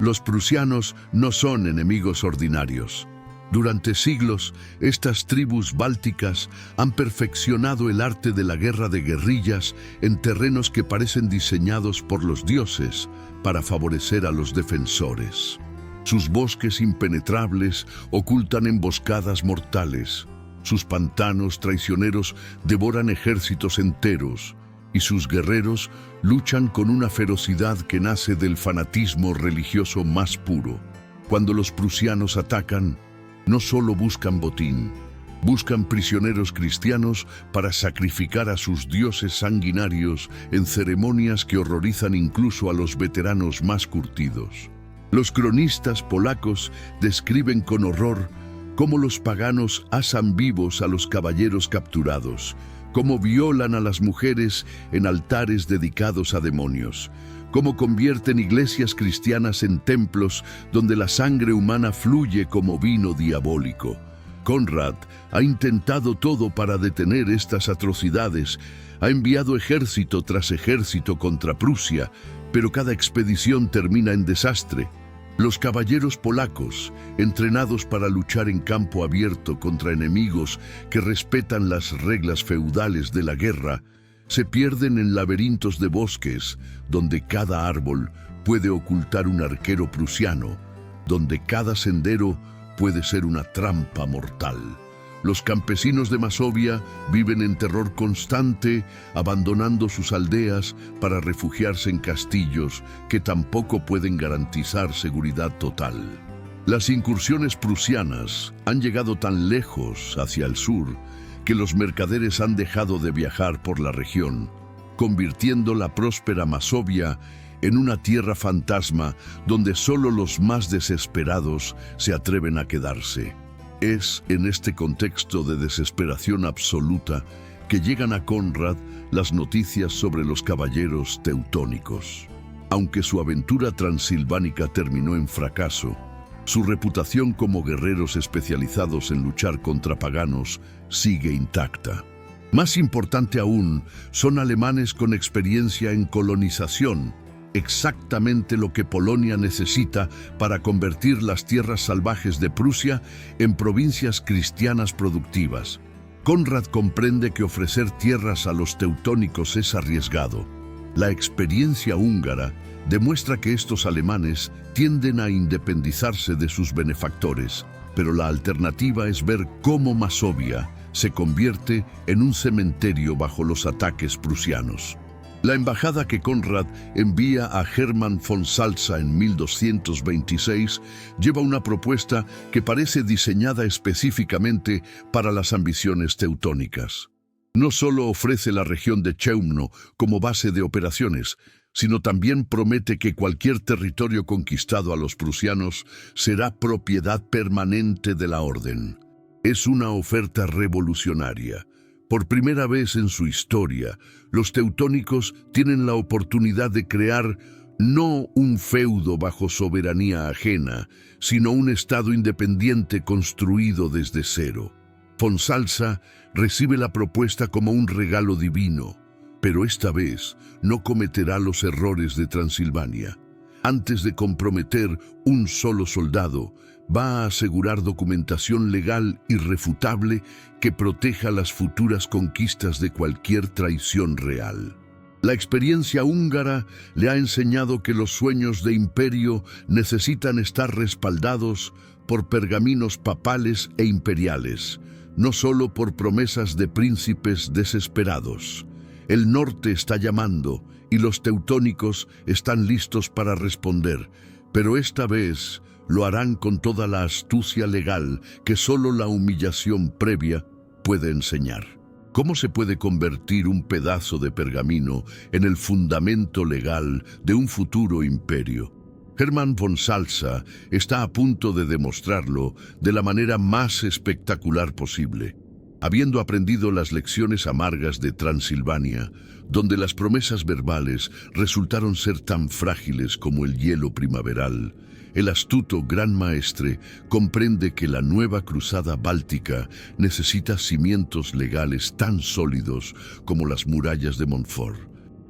S1: Los prusianos no son enemigos ordinarios. Durante siglos, estas tribus bálticas han perfeccionado el arte de la guerra de guerrillas en terrenos que parecen diseñados por los dioses para favorecer a los defensores. Sus bosques impenetrables ocultan emboscadas mortales. Sus pantanos traicioneros devoran ejércitos enteros, y sus guerreros luchan con una ferocidad que nace del fanatismo religioso más puro. Cuando los prusianos atacan, no solo buscan botín, buscan prisioneros cristianos para sacrificar a sus dioses sanguinarios en ceremonias que horrorizan incluso a los veteranos más curtidos. Los cronistas polacos describen con horror cómo los paganos asan vivos a los caballeros capturados, cómo violan a las mujeres en altares dedicados a demonios, cómo convierten iglesias cristianas en templos donde la sangre humana fluye como vino diabólico. Konrad ha intentado todo para detener estas atrocidades, ha enviado ejército tras ejército contra Prusia, pero cada expedición termina en desastre. Los caballeros polacos, entrenados para luchar en campo abierto contra enemigos que respetan las reglas feudales de la guerra, se pierden en laberintos de bosques donde cada árbol puede ocultar un arquero prusiano, donde cada sendero puede ser una trampa mortal. Los campesinos de Masovia viven en terror constante, abandonando sus aldeas para refugiarse en castillos que tampoco pueden garantizar seguridad total. Las incursiones prusianas han llegado tan lejos hacia el sur que los mercaderes han dejado de viajar por la región, convirtiendo la próspera Masovia en una tierra fantasma donde solo los más desesperados se atreven a quedarse. Es en este contexto de desesperación absoluta que llegan a Konrad las noticias sobre los caballeros teutónicos. Aunque su aventura transilvánica terminó en fracaso, su reputación como guerreros especializados en luchar contra paganos sigue intacta. Más importante aún, son alemanes con experiencia en colonización, exactamente lo que Polonia necesita para convertir las tierras salvajes de Prusia en provincias cristianas productivas. Konrad comprende que ofrecer tierras a los teutónicos es arriesgado. La experiencia húngara demuestra que estos alemanes tienden a independizarse de sus benefactores, pero la alternativa es ver cómo Masovia se convierte en un cementerio bajo los ataques prusianos. La embajada que Konrad envía a Hermann von Salza en 1226 lleva una propuesta que parece diseñada específicamente para las ambiciones teutónicas. No solo ofrece la región de Chełmno como base de operaciones, sino también promete que cualquier territorio conquistado a los prusianos será propiedad permanente de la orden. Es una oferta revolucionaria. Por primera vez en su historia, los teutónicos tienen la oportunidad de crear no un feudo bajo soberanía ajena, sino un estado independiente construido desde cero. Von Salza recibe la propuesta como un regalo divino, pero esta vez no cometerá los errores de Transilvania. Antes de comprometer un solo soldado, va a asegurar documentación legal irrefutable que proteja las futuras conquistas de cualquier traición real. La experiencia húngara le ha enseñado que los sueños de imperio necesitan estar respaldados por pergaminos papales e imperiales, no solo por promesas de príncipes desesperados. El norte está llamando y los teutónicos están listos para responder, pero esta vez lo harán con toda la astucia legal que solo la humillación previa puede enseñar. ¿Cómo se puede convertir un pedazo de pergamino en el fundamento legal de un futuro imperio? Hermann von Salza está a punto de demostrarlo de la manera más espectacular posible. Habiendo aprendido las lecciones amargas de Transilvania, donde las promesas verbales resultaron ser tan frágiles como el hielo primaveral, el astuto gran maestre comprende que la nueva cruzada báltica necesita cimientos legales tan sólidos como las murallas de Montfort.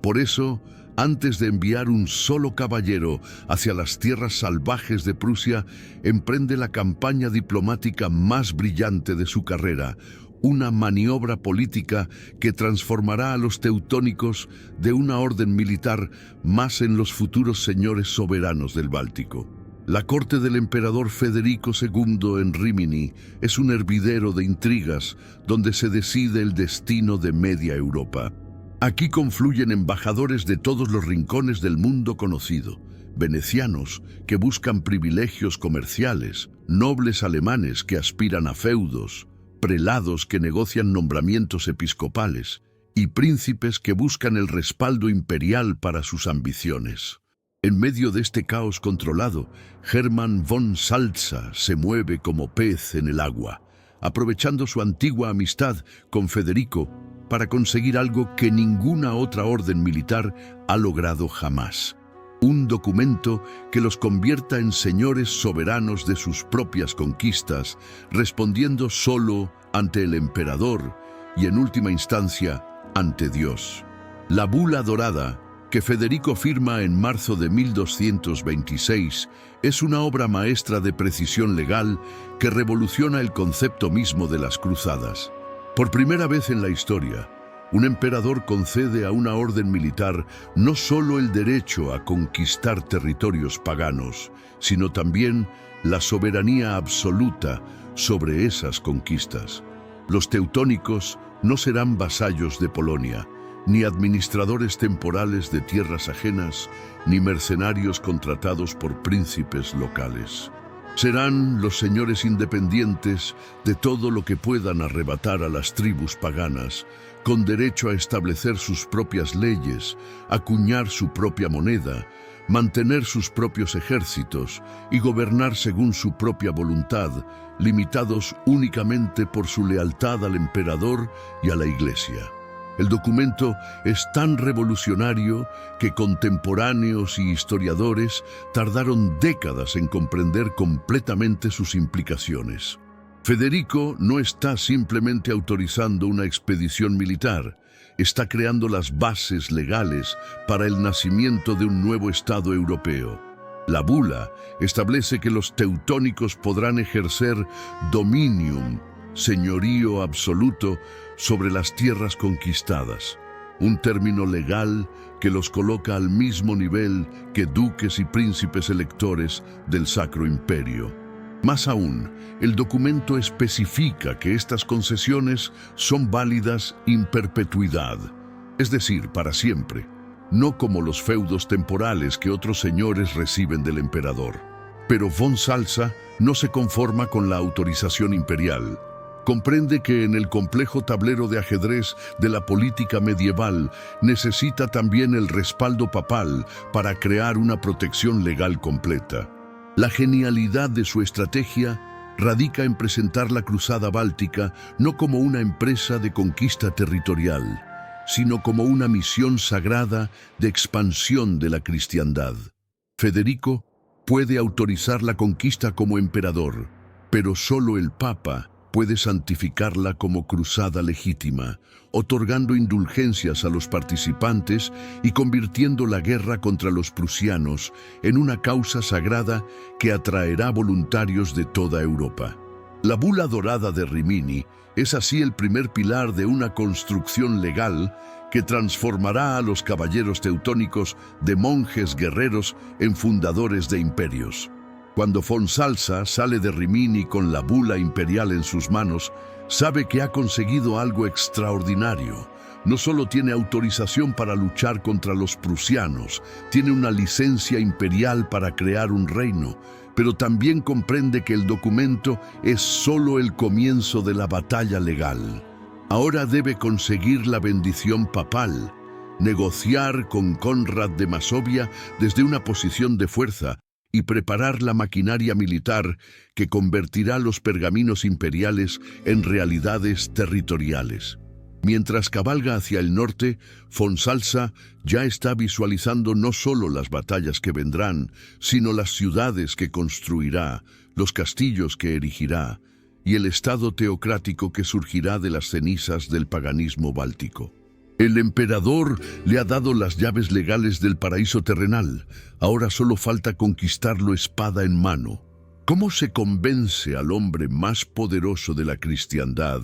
S1: Por eso, Antes de enviar un solo caballero hacia las tierras salvajes de Prusia, emprende la campaña diplomática más brillante de su carrera, una maniobra política que transformará a los teutónicos de una orden militar más en los futuros señores soberanos del Báltico. La corte del emperador Federico II en Rímini es un hervidero de intrigas donde se decide el destino de media Europa. Aquí confluyen embajadores de todos los rincones del mundo conocido, venecianos que buscan privilegios comerciales, nobles alemanes que aspiran a feudos, prelados que negocian nombramientos episcopales y príncipes que buscan el respaldo imperial para sus ambiciones. En medio de este caos controlado, Hermann von Salza se mueve como pez en el agua, aprovechando su antigua amistad con Federico para conseguir algo que ninguna otra orden militar ha logrado jamás: un documento que los convierta en señores soberanos de sus propias conquistas, respondiendo solo ante el emperador y, en última instancia, ante Dios. La Bula Dorada, que Federico firma en marzo de 1226, es una obra maestra de precisión legal que revoluciona el concepto mismo de las cruzadas. Por primera vez en la historia, un emperador concede a una orden militar no solo el derecho a conquistar territorios paganos, sino también la soberanía absoluta sobre esas conquistas. Los teutónicos no serán vasallos de Polonia, ni administradores temporales de tierras ajenas, ni mercenarios contratados por príncipes locales. Serán los señores independientes de todo lo que puedan arrebatar a las tribus paganas, con derecho a establecer sus propias leyes, acuñar su propia moneda, mantener sus propios ejércitos y gobernar según su propia voluntad, limitados únicamente por su lealtad al emperador y a la Iglesia. El documento es tan revolucionario que contemporáneos y historiadores tardaron décadas en comprender completamente sus implicaciones. Federico no está simplemente autorizando una expedición militar, está creando las bases legales para el nacimiento de un nuevo Estado europeo. La bula establece que los teutónicos podrán ejercer dominium, señorío absoluto, sobre las tierras conquistadas, un término legal que los coloca al mismo nivel que duques y príncipes electores del Sacro Imperio. Más aún, el documento especifica que estas concesiones son válidas in perpetuidad, es decir, para siempre, no como los feudos temporales que otros señores reciben del emperador. Pero von Salza no se conforma con la autorización imperial. Comprende que en el complejo tablero de ajedrez de la política medieval necesita también el respaldo papal para crear una protección legal completa. La genialidad de su estrategia radica en presentar la Cruzada Báltica no como una empresa de conquista territorial, sino como una misión sagrada de expansión de la cristiandad. Federico puede autorizar la conquista como emperador, pero solo el Papa puede santificarla como cruzada legítima, otorgando indulgencias a los participantes y convirtiendo la guerra contra los prusianos en una causa sagrada que atraerá voluntarios de toda Europa. La Bula Dorada de Rímini es así el primer pilar de una construcción legal que transformará a los caballeros teutónicos de monjes guerreros en fundadores de imperios. Cuando von Salza sale de Rímini con la bula imperial en sus manos, sabe que ha conseguido algo extraordinario. No solo tiene autorización para luchar contra los prusianos, tiene una licencia imperial para crear un reino, pero también comprende que el documento es solo el comienzo de la batalla legal. Ahora debe conseguir la bendición papal, negociar con Conrad de Masovia desde una posición de fuerza, y preparar la maquinaria militar que convertirá los pergaminos imperiales en realidades territoriales. Mientras cabalga hacia el norte, von Salza ya está visualizando no solo las batallas que vendrán, sino las ciudades que construirá, los castillos que erigirá, y el estado teocrático que surgirá de las cenizas del paganismo báltico. El emperador le ha dado las llaves legales del paraíso terrenal. Ahora solo falta conquistarlo espada en mano. ¿Cómo se convence al hombre más poderoso de la cristiandad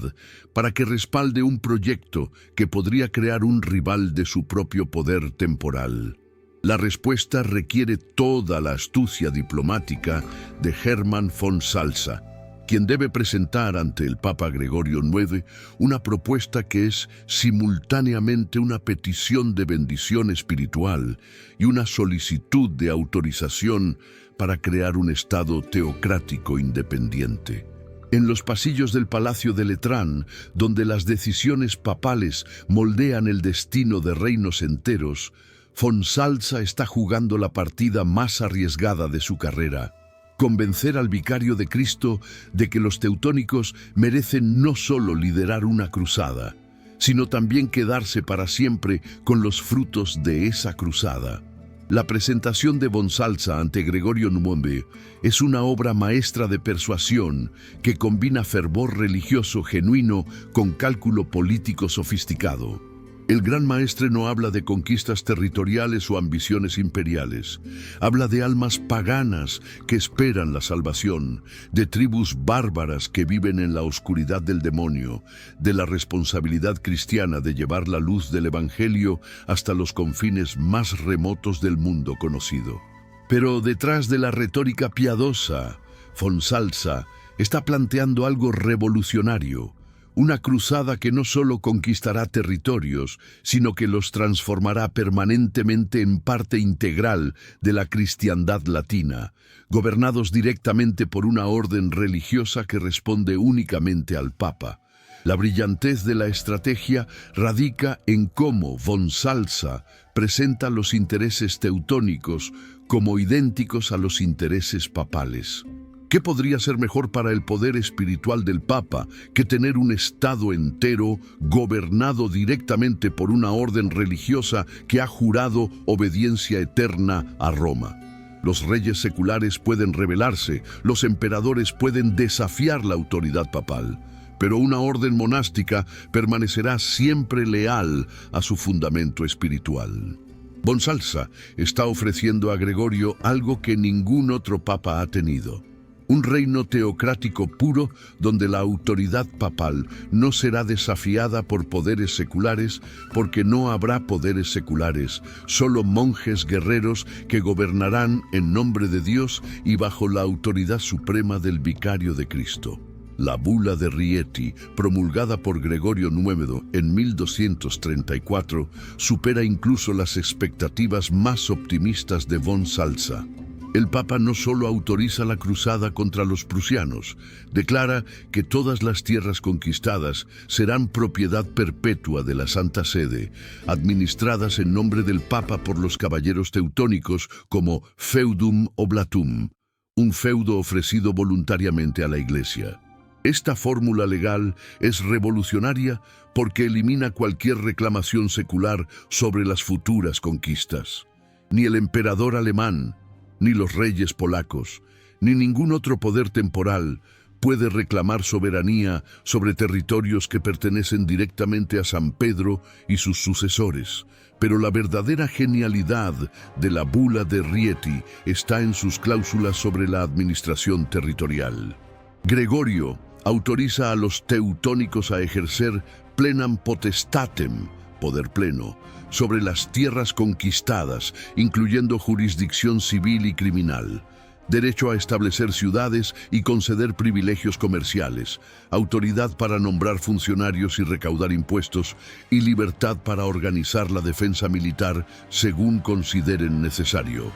S1: para que respalde un proyecto que podría crear un rival de su propio poder temporal? La respuesta requiere toda la astucia diplomática de Hermann von Salza, quien debe presentar ante el Papa Gregorio IX una propuesta que es simultáneamente una petición de bendición espiritual y una solicitud de autorización para crear un Estado teocrático independiente. En los pasillos del Palacio de Letrán, donde las decisiones papales moldean el destino de reinos enteros, von Salza está jugando la partida más arriesgada de su carrera: convencer al vicario de Cristo de que los teutónicos merecen no solo liderar una cruzada, sino también quedarse para siempre con los frutos de esa cruzada. La presentación de von Salza ante Gregorio IX es una obra maestra de persuasión que combina fervor religioso genuino con cálculo político sofisticado. El gran maestre no habla de conquistas territoriales o ambiciones imperiales. Habla de almas paganas que esperan la salvación, de tribus bárbaras que viven en la oscuridad del demonio, de la responsabilidad cristiana de llevar la luz del Evangelio hasta los confines más remotos del mundo conocido. Pero detrás de la retórica piadosa, von Salza está planteando algo revolucionario. Una cruzada que no solo conquistará territorios, sino que los transformará permanentemente en parte integral de la cristiandad latina, gobernados directamente por una orden religiosa que responde únicamente al Papa. La brillantez de la estrategia radica en cómo von Salza presenta los intereses teutónicos como idénticos a los intereses papales. ¿Qué podría ser mejor para el poder espiritual del Papa que tener un Estado entero gobernado directamente por una orden religiosa que ha jurado obediencia eterna a Roma? Los reyes seculares pueden rebelarse, los emperadores pueden desafiar la autoridad papal, pero una orden monástica permanecerá siempre leal a su fundamento espiritual. Von Salza está ofreciendo a Gregorio algo que ningún otro papa ha tenido: un reino teocrático puro donde la autoridad papal no será desafiada por poderes seculares, porque no habrá poderes seculares, solo monjes guerreros que gobernarán en nombre de Dios y bajo la autoridad suprema del vicario de Cristo. La bula de Rieti, promulgada por Gregorio IX en 1234, supera incluso las expectativas más optimistas de von Salza. El Papa no solo autoriza la cruzada contra los prusianos, declara que todas las tierras conquistadas serán propiedad perpetua de la Santa Sede, administradas en nombre del Papa por los caballeros teutónicos como feudum oblatum, un feudo ofrecido voluntariamente a la Iglesia. Esta fórmula legal es revolucionaria porque elimina cualquier reclamación secular sobre las futuras conquistas. Ni el emperador alemán, ni los reyes polacos, ni ningún otro poder temporal puede reclamar soberanía sobre territorios que pertenecen directamente a San Pedro y sus sucesores. Pero la verdadera genialidad de la bula de Rieti está en sus cláusulas sobre la administración territorial. Gregorio autoriza a los teutónicos a ejercer plenam potestatem, poder pleno, sobre las tierras conquistadas, incluyendo jurisdicción civil y criminal, derecho a establecer ciudades y conceder privilegios comerciales, autoridad para nombrar funcionarios y recaudar impuestos, y libertad para organizar la defensa militar según consideren necesario.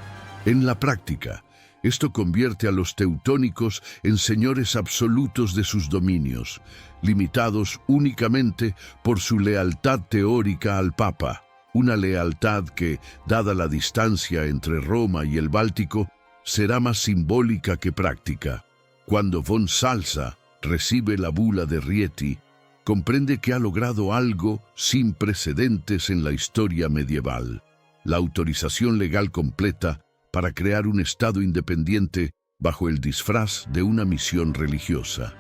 S1: En la práctica, esto convierte a los teutónicos en señores absolutos de sus dominios, limitados únicamente por su lealtad teórica al Papa, una lealtad que, dada la distancia entre Roma y el Báltico, será más simbólica que práctica. Cuando von Salza recibe la bula de Rieti, comprende que ha logrado algo sin precedentes en la historia medieval: la autorización legal completa para crear un Estado independiente bajo el disfraz de una misión religiosa.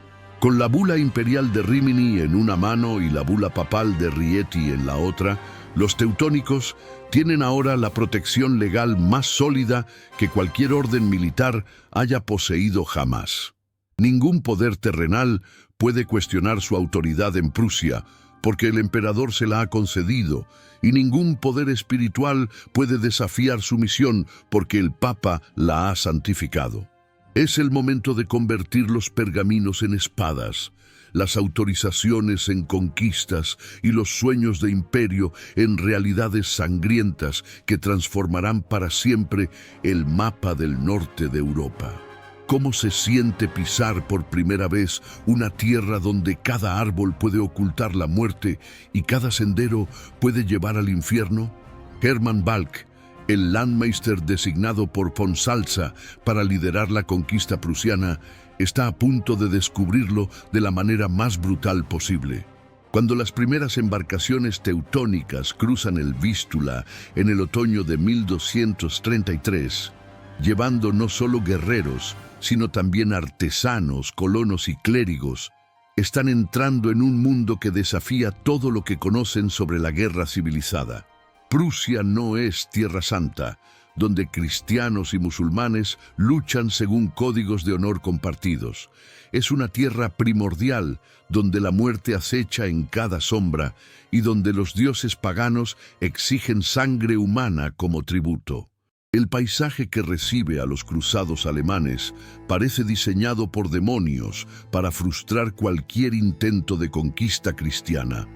S1: Con la bula imperial de Rímini en una mano y la bula papal de Rieti en la otra, los teutónicos tienen ahora la protección legal más sólida que cualquier orden militar haya poseído jamás. Ningún poder terrenal puede cuestionar su autoridad en Prusia, porque el emperador se la ha concedido, y ningún poder espiritual puede desafiar su misión, porque el Papa la ha santificado. Es el momento de convertir los pergaminos en espadas, las autorizaciones en conquistas y los sueños de imperio en realidades sangrientas que transformarán para siempre el mapa del norte de Europa. ¿Cómo se siente pisar por primera vez una tierra donde cada árbol puede ocultar la muerte y cada sendero puede llevar al infierno? Hermann Balck, el Landmeister designado por von Salza para liderar la conquista prusiana, está a punto de descubrirlo de la manera más brutal posible. Cuando las primeras embarcaciones teutónicas cruzan el Vístula en el otoño de 1233, llevando no solo guerreros, sino también artesanos, colonos y clérigos, están entrando en un mundo que desafía todo lo que conocen sobre la guerra civilizada. Prusia no es Tierra Santa, donde cristianos y musulmanes luchan según códigos de honor compartidos. Es una tierra primordial, donde la muerte acecha en cada sombra y donde los dioses paganos exigen sangre humana como tributo. El paisaje que recibe a los cruzados alemanes parece diseñado por demonios para frustrar cualquier intento de conquista cristiana.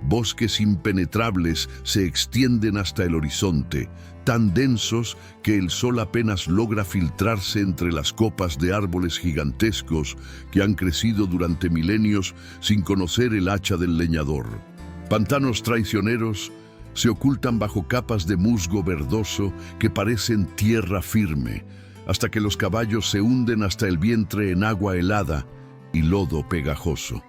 S1: Bosques impenetrables se extienden hasta el horizonte, tan densos que el sol apenas logra filtrarse entre las copas de árboles gigantescos que han crecido durante milenios sin conocer el hacha del leñador. Pantanos traicioneros se ocultan bajo capas de musgo verdoso que parecen tierra firme, hasta que los caballos se hunden hasta el vientre en agua helada y lodo pegajoso.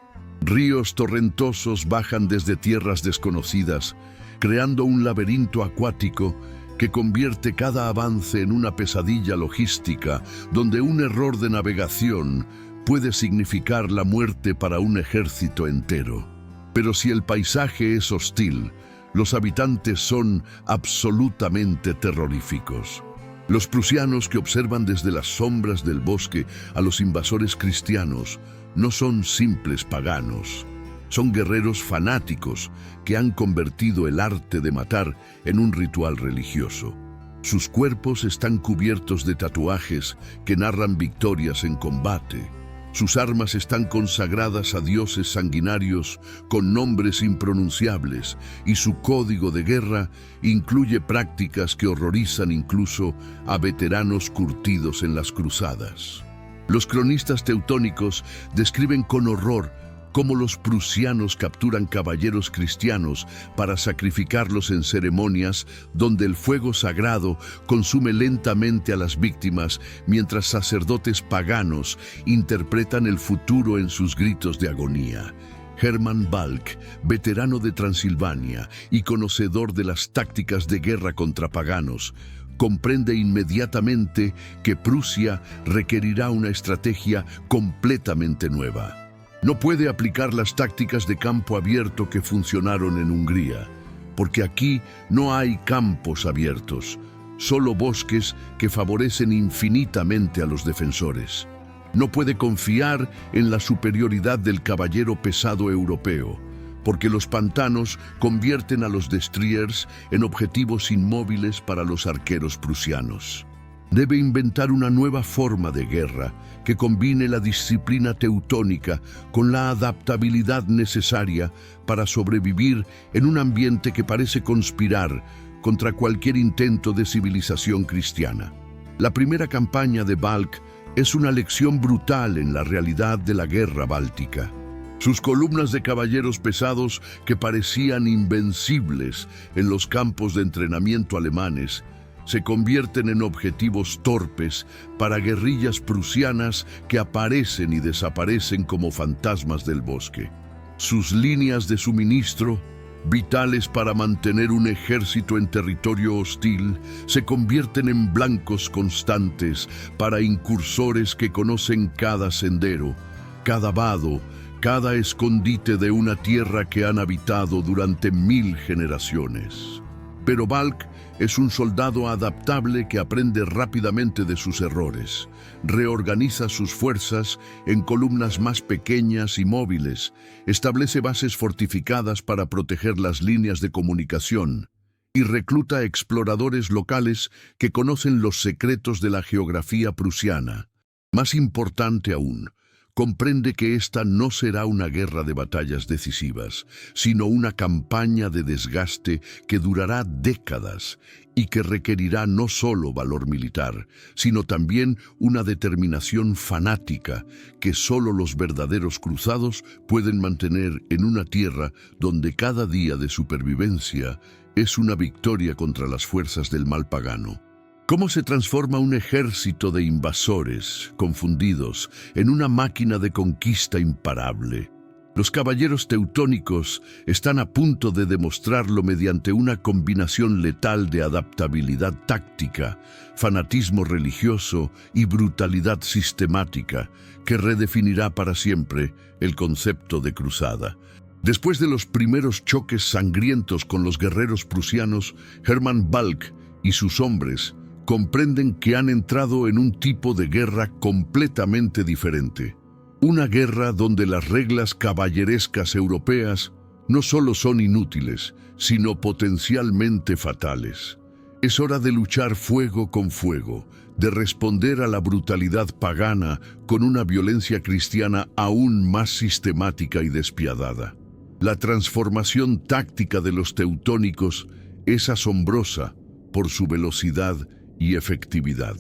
S1: Ríos torrentosos bajan desde tierras desconocidas, creando un laberinto acuático que convierte cada avance en una pesadilla logística, donde un error de navegación puede significar la muerte para un ejército entero. Pero si el paisaje es hostil, los habitantes son absolutamente terroríficos. Los prusianos que observan desde las sombras del bosque a los invasores cristianos no son simples paganos. Son guerreros fanáticos que han convertido el arte de matar en un ritual religioso. Sus cuerpos están cubiertos de tatuajes que narran victorias en combate. Sus armas están consagradas a dioses sanguinarios con nombres impronunciables, y su código de guerra incluye prácticas que horrorizan incluso a veteranos curtidos en las cruzadas. Los cronistas teutónicos describen con horror cómo los prusianos capturan caballeros cristianos para sacrificarlos en ceremonias donde el fuego sagrado consume lentamente a las víctimas, mientras sacerdotes paganos interpretan el futuro en sus gritos de agonía. Hermann Balck, veterano de Transilvania y conocedor de las tácticas de guerra contra paganos, comprende inmediatamente que Prusia requerirá una estrategia completamente nueva. No puede aplicar las tácticas de campo abierto que funcionaron en Hungría, porque aquí no hay campos abiertos, solo bosques que favorecen infinitamente a los defensores. No puede confiar en la superioridad del caballero pesado europeo, porque los pantanos convierten a los destriers en objetivos inmóviles para los arqueros prusianos. Debe inventar una nueva forma de guerra que combine la disciplina teutónica con la adaptabilidad necesaria para sobrevivir en un ambiente que parece conspirar contra cualquier intento de civilización cristiana. La primera campaña de Balck es una lección brutal en la realidad de la guerra báltica. Sus columnas de caballeros pesados que parecían invencibles en los campos de entrenamiento alemanes se convierten en objetivos torpes para guerrillas prusianas que aparecen y desaparecen como fantasmas del bosque. Sus líneas de suministro, vitales para mantener un ejército en territorio hostil, se convierten en blancos constantes para incursores que conocen cada sendero, cada vado, cada escondite de una tierra que han habitado durante 1000 generaciones. Pero Balk es un soldado adaptable que aprende rápidamente de sus errores. Reorganiza sus fuerzas en columnas más pequeñas y móviles, establece bases fortificadas para proteger las líneas de comunicación y recluta exploradores locales que conocen los secretos de la geografía prusiana. Más importante aún, comprende que esta no será una guerra de batallas decisivas, sino una campaña de desgaste que durará décadas y que requerirá no solo valor militar, sino también una determinación fanática que solo los verdaderos cruzados pueden mantener en una tierra donde cada día de supervivencia es una victoria contra las fuerzas del mal pagano. ¿Cómo se transforma un ejército de invasores, confundidos, en una máquina de conquista imparable? Los caballeros teutónicos están a punto de demostrarlo mediante una combinación letal de adaptabilidad táctica, fanatismo religioso y brutalidad sistemática, que redefinirá para siempre el concepto de cruzada. Después de los primeros choques sangrientos con los guerreros prusianos, Hermann Balk y sus hombres comprenden que han entrado en un tipo de guerra completamente diferente. Una guerra donde las reglas caballerescas europeas no solo son inútiles, sino potencialmente fatales. Es hora de luchar fuego con fuego, de responder a la brutalidad pagana con una violencia cristiana aún más sistemática y despiadada. La transformación táctica de los teutónicos es asombrosa por su velocidad y efectividad.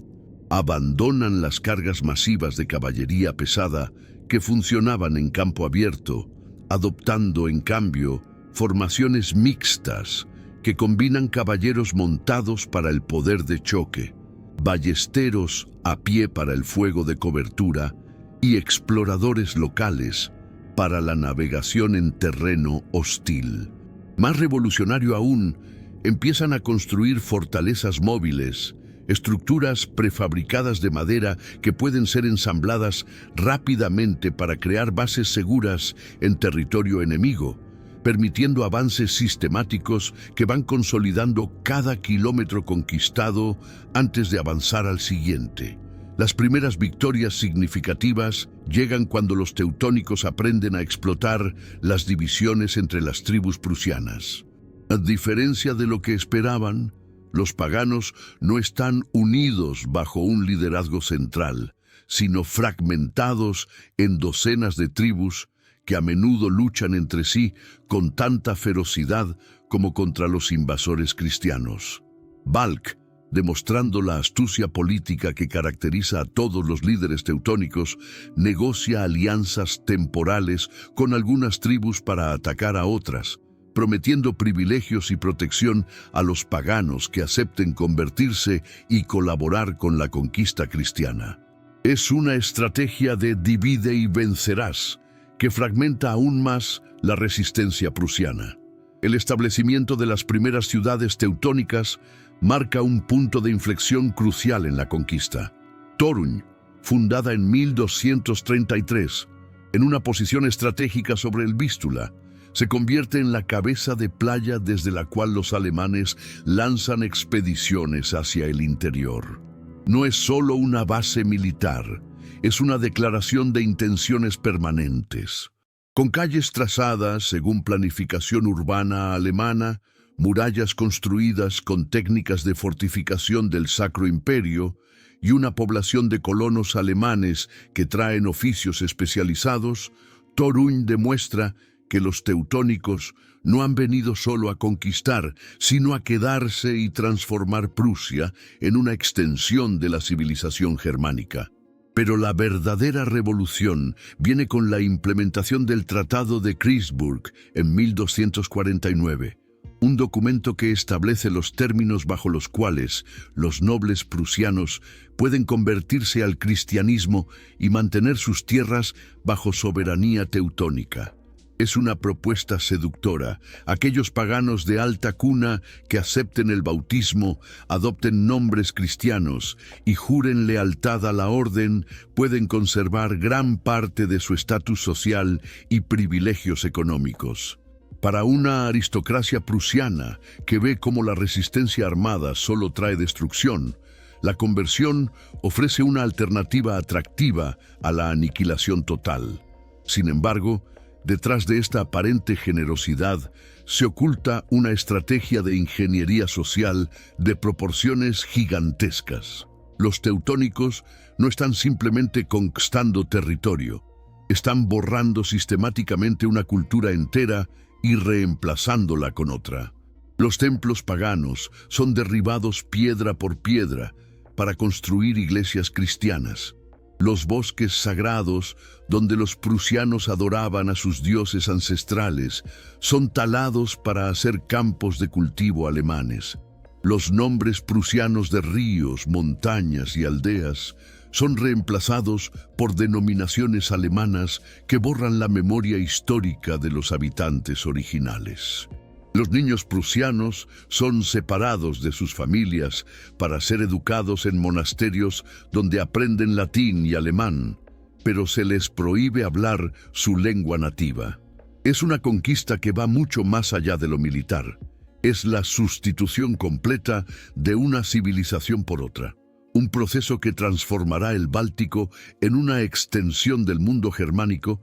S1: Abandonan las cargas masivas de caballería pesada que funcionaban en campo abierto, adoptando en cambio formaciones mixtas que combinan caballeros montados para el poder de choque, ballesteros a pie para el fuego de cobertura y exploradores locales para la navegación en terreno hostil. Más revolucionario aún, empiezan a construir fortalezas móviles, estructuras prefabricadas de madera que pueden ser ensambladas rápidamente para crear bases seguras en territorio enemigo, permitiendo avances sistemáticos que van consolidando cada kilómetro conquistado antes de avanzar al siguiente. Las primeras victorias significativas llegan cuando los teutónicos aprenden a explotar las divisiones entre las tribus prusianas. A diferencia de lo que esperaban, los paganos no están unidos bajo un liderazgo central, sino fragmentados en docenas de tribus que a menudo luchan entre sí con tanta ferocidad como contra los invasores cristianos. Balk, demostrando la astucia política que caracteriza a todos los líderes teutónicos, negocia alianzas temporales con algunas tribus para atacar a otras, prometiendo privilegios y protección a los paganos que acepten convertirse y colaborar con la conquista cristiana. Es una estrategia de divide y vencerás, que fragmenta aún más la resistencia prusiana. El establecimiento de las primeras ciudades teutónicas marca un punto de inflexión crucial en la conquista. Toruń, fundada en 1233, en una posición estratégica sobre el Vístula, se convierte en la cabeza de playa desde la cual los alemanes lanzan expediciones hacia el interior. No es solo una base militar, es una declaración de intenciones permanentes. Con calles trazadas según planificación urbana alemana, murallas construidas con técnicas de fortificación del Sacro Imperio y una población de colonos alemanes que traen oficios especializados, Toruń demuestra que los teutónicos no han venido solo a conquistar, sino a quedarse y transformar Prusia en una extensión de la civilización germánica. Pero la verdadera revolución viene con la implementación del Tratado de Kreuzburg en 1249, un documento que establece los términos bajo los cuales los nobles prusianos pueden convertirse al cristianismo y mantener sus tierras bajo soberanía teutónica. Es una propuesta seductora. Aquellos paganos de alta cuna que acepten el bautismo, adopten nombres cristianos y juren lealtad a la orden pueden conservar gran parte de su estatus social y privilegios económicos. Para una aristocracia prusiana que ve cómo la resistencia armada solo trae destrucción, la conversión ofrece una alternativa atractiva a la aniquilación total. Sin embargo, detrás de esta aparente generosidad se oculta una estrategia de ingeniería social de proporciones gigantescas. Los teutónicos no están simplemente conquistando territorio, están borrando sistemáticamente una cultura entera y reemplazándola con otra. Los templos paganos son derribados piedra por piedra para construir iglesias cristianas. Los bosques sagrados, donde los prusianos adoraban a sus dioses ancestrales, son talados para hacer campos de cultivo alemanes. Los nombres prusianos de ríos, montañas y aldeas son reemplazados por denominaciones alemanas que borran la memoria histórica de los habitantes originales. Los niños prusianos son separados de sus familias para ser educados en monasterios donde aprenden latín y alemán, pero se les prohíbe hablar su lengua nativa. Es una conquista que va mucho más allá de lo militar. Es la sustitución completa de una civilización por otra. Un proceso que transformará el Báltico en una extensión del mundo germánico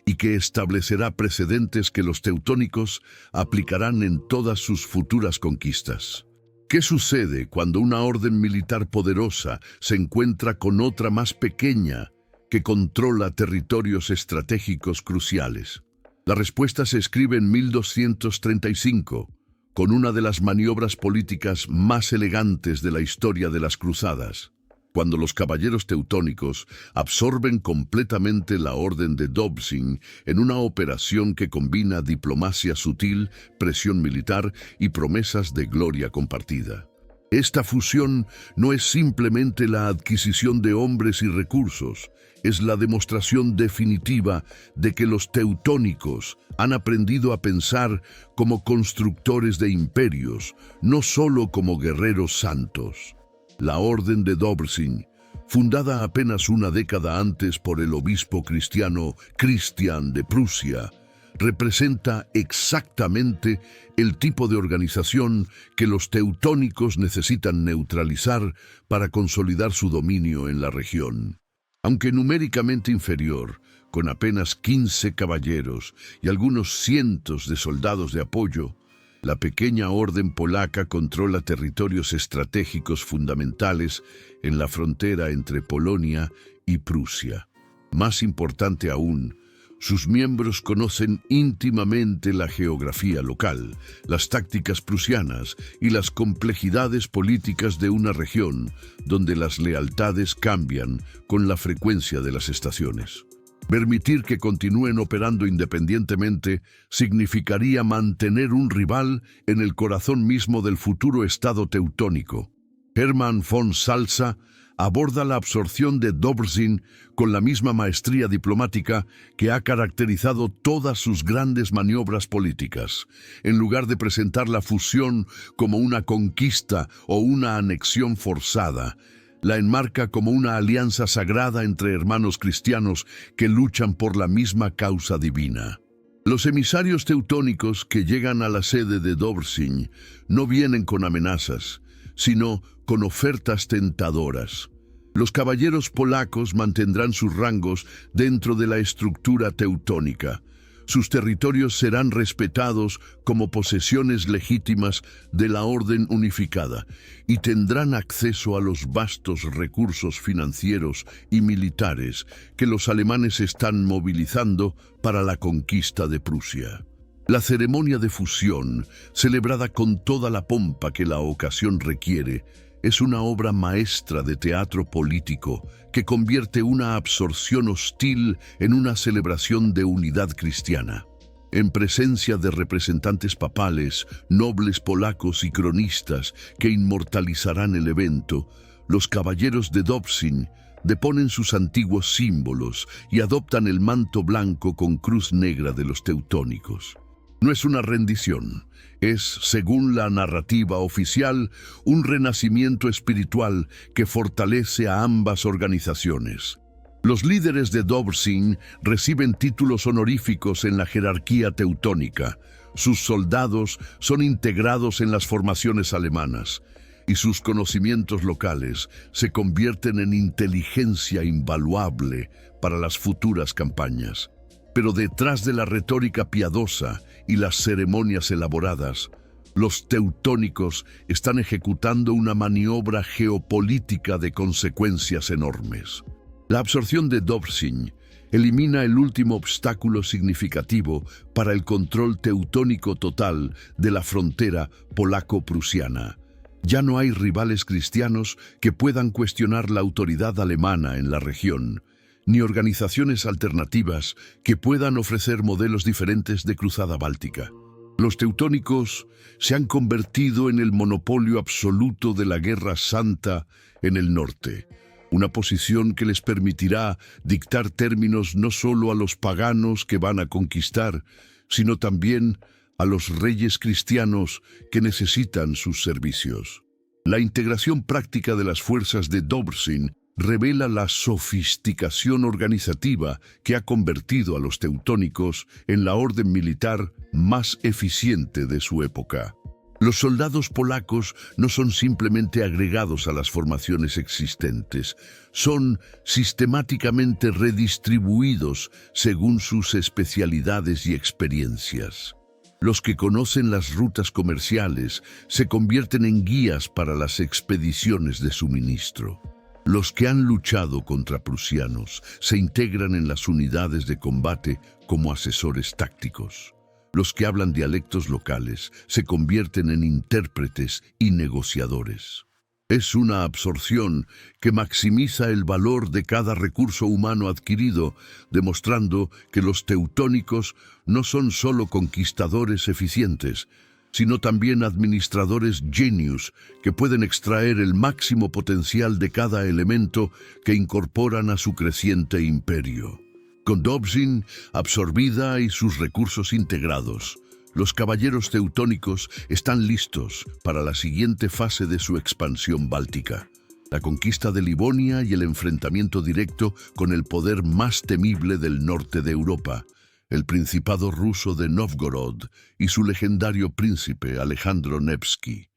S1: y que establecerá precedentes que los teutónicos aplicarán en todas sus futuras conquistas. ¿Qué sucede cuando una orden militar poderosa se encuentra con otra más pequeña que controla territorios estratégicos cruciales? La respuesta se escribe en 1235, con una de las maniobras políticas más elegantes de la historia de las cruzadas, cuando los caballeros teutónicos absorben completamente la orden de Dobšiň en una operación que combina diplomacia sutil, presión militar y promesas de gloria compartida. Esta fusión no es simplemente la adquisición de hombres y recursos, es la demostración definitiva de que los teutónicos han aprendido a pensar como constructores de imperios, no solo como guerreros santos. La Orden de Dobšiň, fundada apenas una década antes por el obispo cristiano Cristián de Prusia, representa exactamente el tipo de organización que los teutónicos necesitan neutralizar para consolidar su dominio en la región. Aunque numéricamente inferior, con apenas 15 caballeros y algunos cientos de soldados de apoyo, la pequeña orden polaca controla territorios estratégicos fundamentales en la frontera entre Polonia y Prusia. Más importante aún, sus miembros conocen íntimamente la geografía local, las tácticas prusianas y las complejidades políticas de una región donde las lealtades cambian con la frecuencia de las estaciones. Permitir que continúen operando independientemente significaría mantener un rival en el corazón mismo del futuro Estado teutónico. Hermann von Salza aborda la absorción de Dobšiň con la misma maestría diplomática que ha caracterizado todas sus grandes maniobras políticas. En lugar de presentar la fusión como una conquista o una anexión forzada, la enmarca como una alianza sagrada entre hermanos cristianos que luchan por la misma causa divina. Los emisarios teutónicos que llegan a la sede de Dobšiň no vienen con amenazas, sino con ofertas tentadoras. Los caballeros polacos mantendrán sus rangos dentro de la estructura teutónica. Sus territorios serán respetados como posesiones legítimas de la orden unificada y tendrán acceso a los vastos recursos financieros y militares que los alemanes están movilizando para la conquista de Prusia. La ceremonia de fusión, celebrada con toda la pompa que la ocasión requiere, es una obra maestra de teatro político que convierte una absorción hostil en una celebración de unidad cristiana. En presencia de representantes papales, nobles polacos y cronistas que inmortalizarán el evento, los caballeros de Dobšiň deponen sus antiguos símbolos y adoptan el manto blanco con cruz negra de los teutónicos. No es una rendición, es, según la narrativa oficial, un renacimiento espiritual que fortalece a ambas organizaciones. Los líderes de Dobrzyn reciben títulos honoríficos en la jerarquía teutónica. Sus soldados son integrados en las formaciones alemanas y sus conocimientos locales se convierten en inteligencia invaluable para las futuras campañas. Pero detrás de la retórica piadosa y las ceremonias elaboradas, los teutónicos están ejecutando una maniobra geopolítica de consecuencias enormes. La absorción de Dobrzyn elimina el último obstáculo significativo para el control teutónico total de la frontera polaco-prusiana. Ya no hay rivales cristianos que puedan cuestionar la autoridad alemana en la región, ni organizaciones alternativas que puedan ofrecer modelos diferentes de cruzada báltica. Los teutónicos se han convertido en el monopolio absoluto de la Guerra Santa en el norte, una posición que les permitirá dictar términos no solo a los paganos que van a conquistar, sino también a los reyes cristianos que necesitan sus servicios. La integración práctica de las fuerzas de Dobrzyn revela la sofisticación organizativa que ha convertido a los teutónicos en la orden militar más eficiente de su época. Los soldados polacos no son simplemente agregados a las formaciones existentes, son sistemáticamente redistribuidos según sus especialidades y experiencias. Los que conocen las rutas comerciales se convierten en guías para las expediciones de suministro. Los que han luchado contra prusianos se integran en las unidades de combate como asesores tácticos. Los que hablan dialectos locales se convierten en intérpretes y negociadores. Es una absorción que maximiza el valor de cada recurso humano adquirido, demostrando que los teutónicos no son solo conquistadores eficientes, sino también administradores genius que pueden extraer el máximo potencial de cada elemento que incorporan a su creciente imperio. Con Dobrzyn absorbida y sus recursos integrados, los caballeros teutónicos están listos para la siguiente fase de su expansión báltica, la conquista de Livonia y el enfrentamiento directo con el poder más temible del norte de Europa, el Principado ruso de Novgorod y su legendario príncipe Alejandro Nevsky.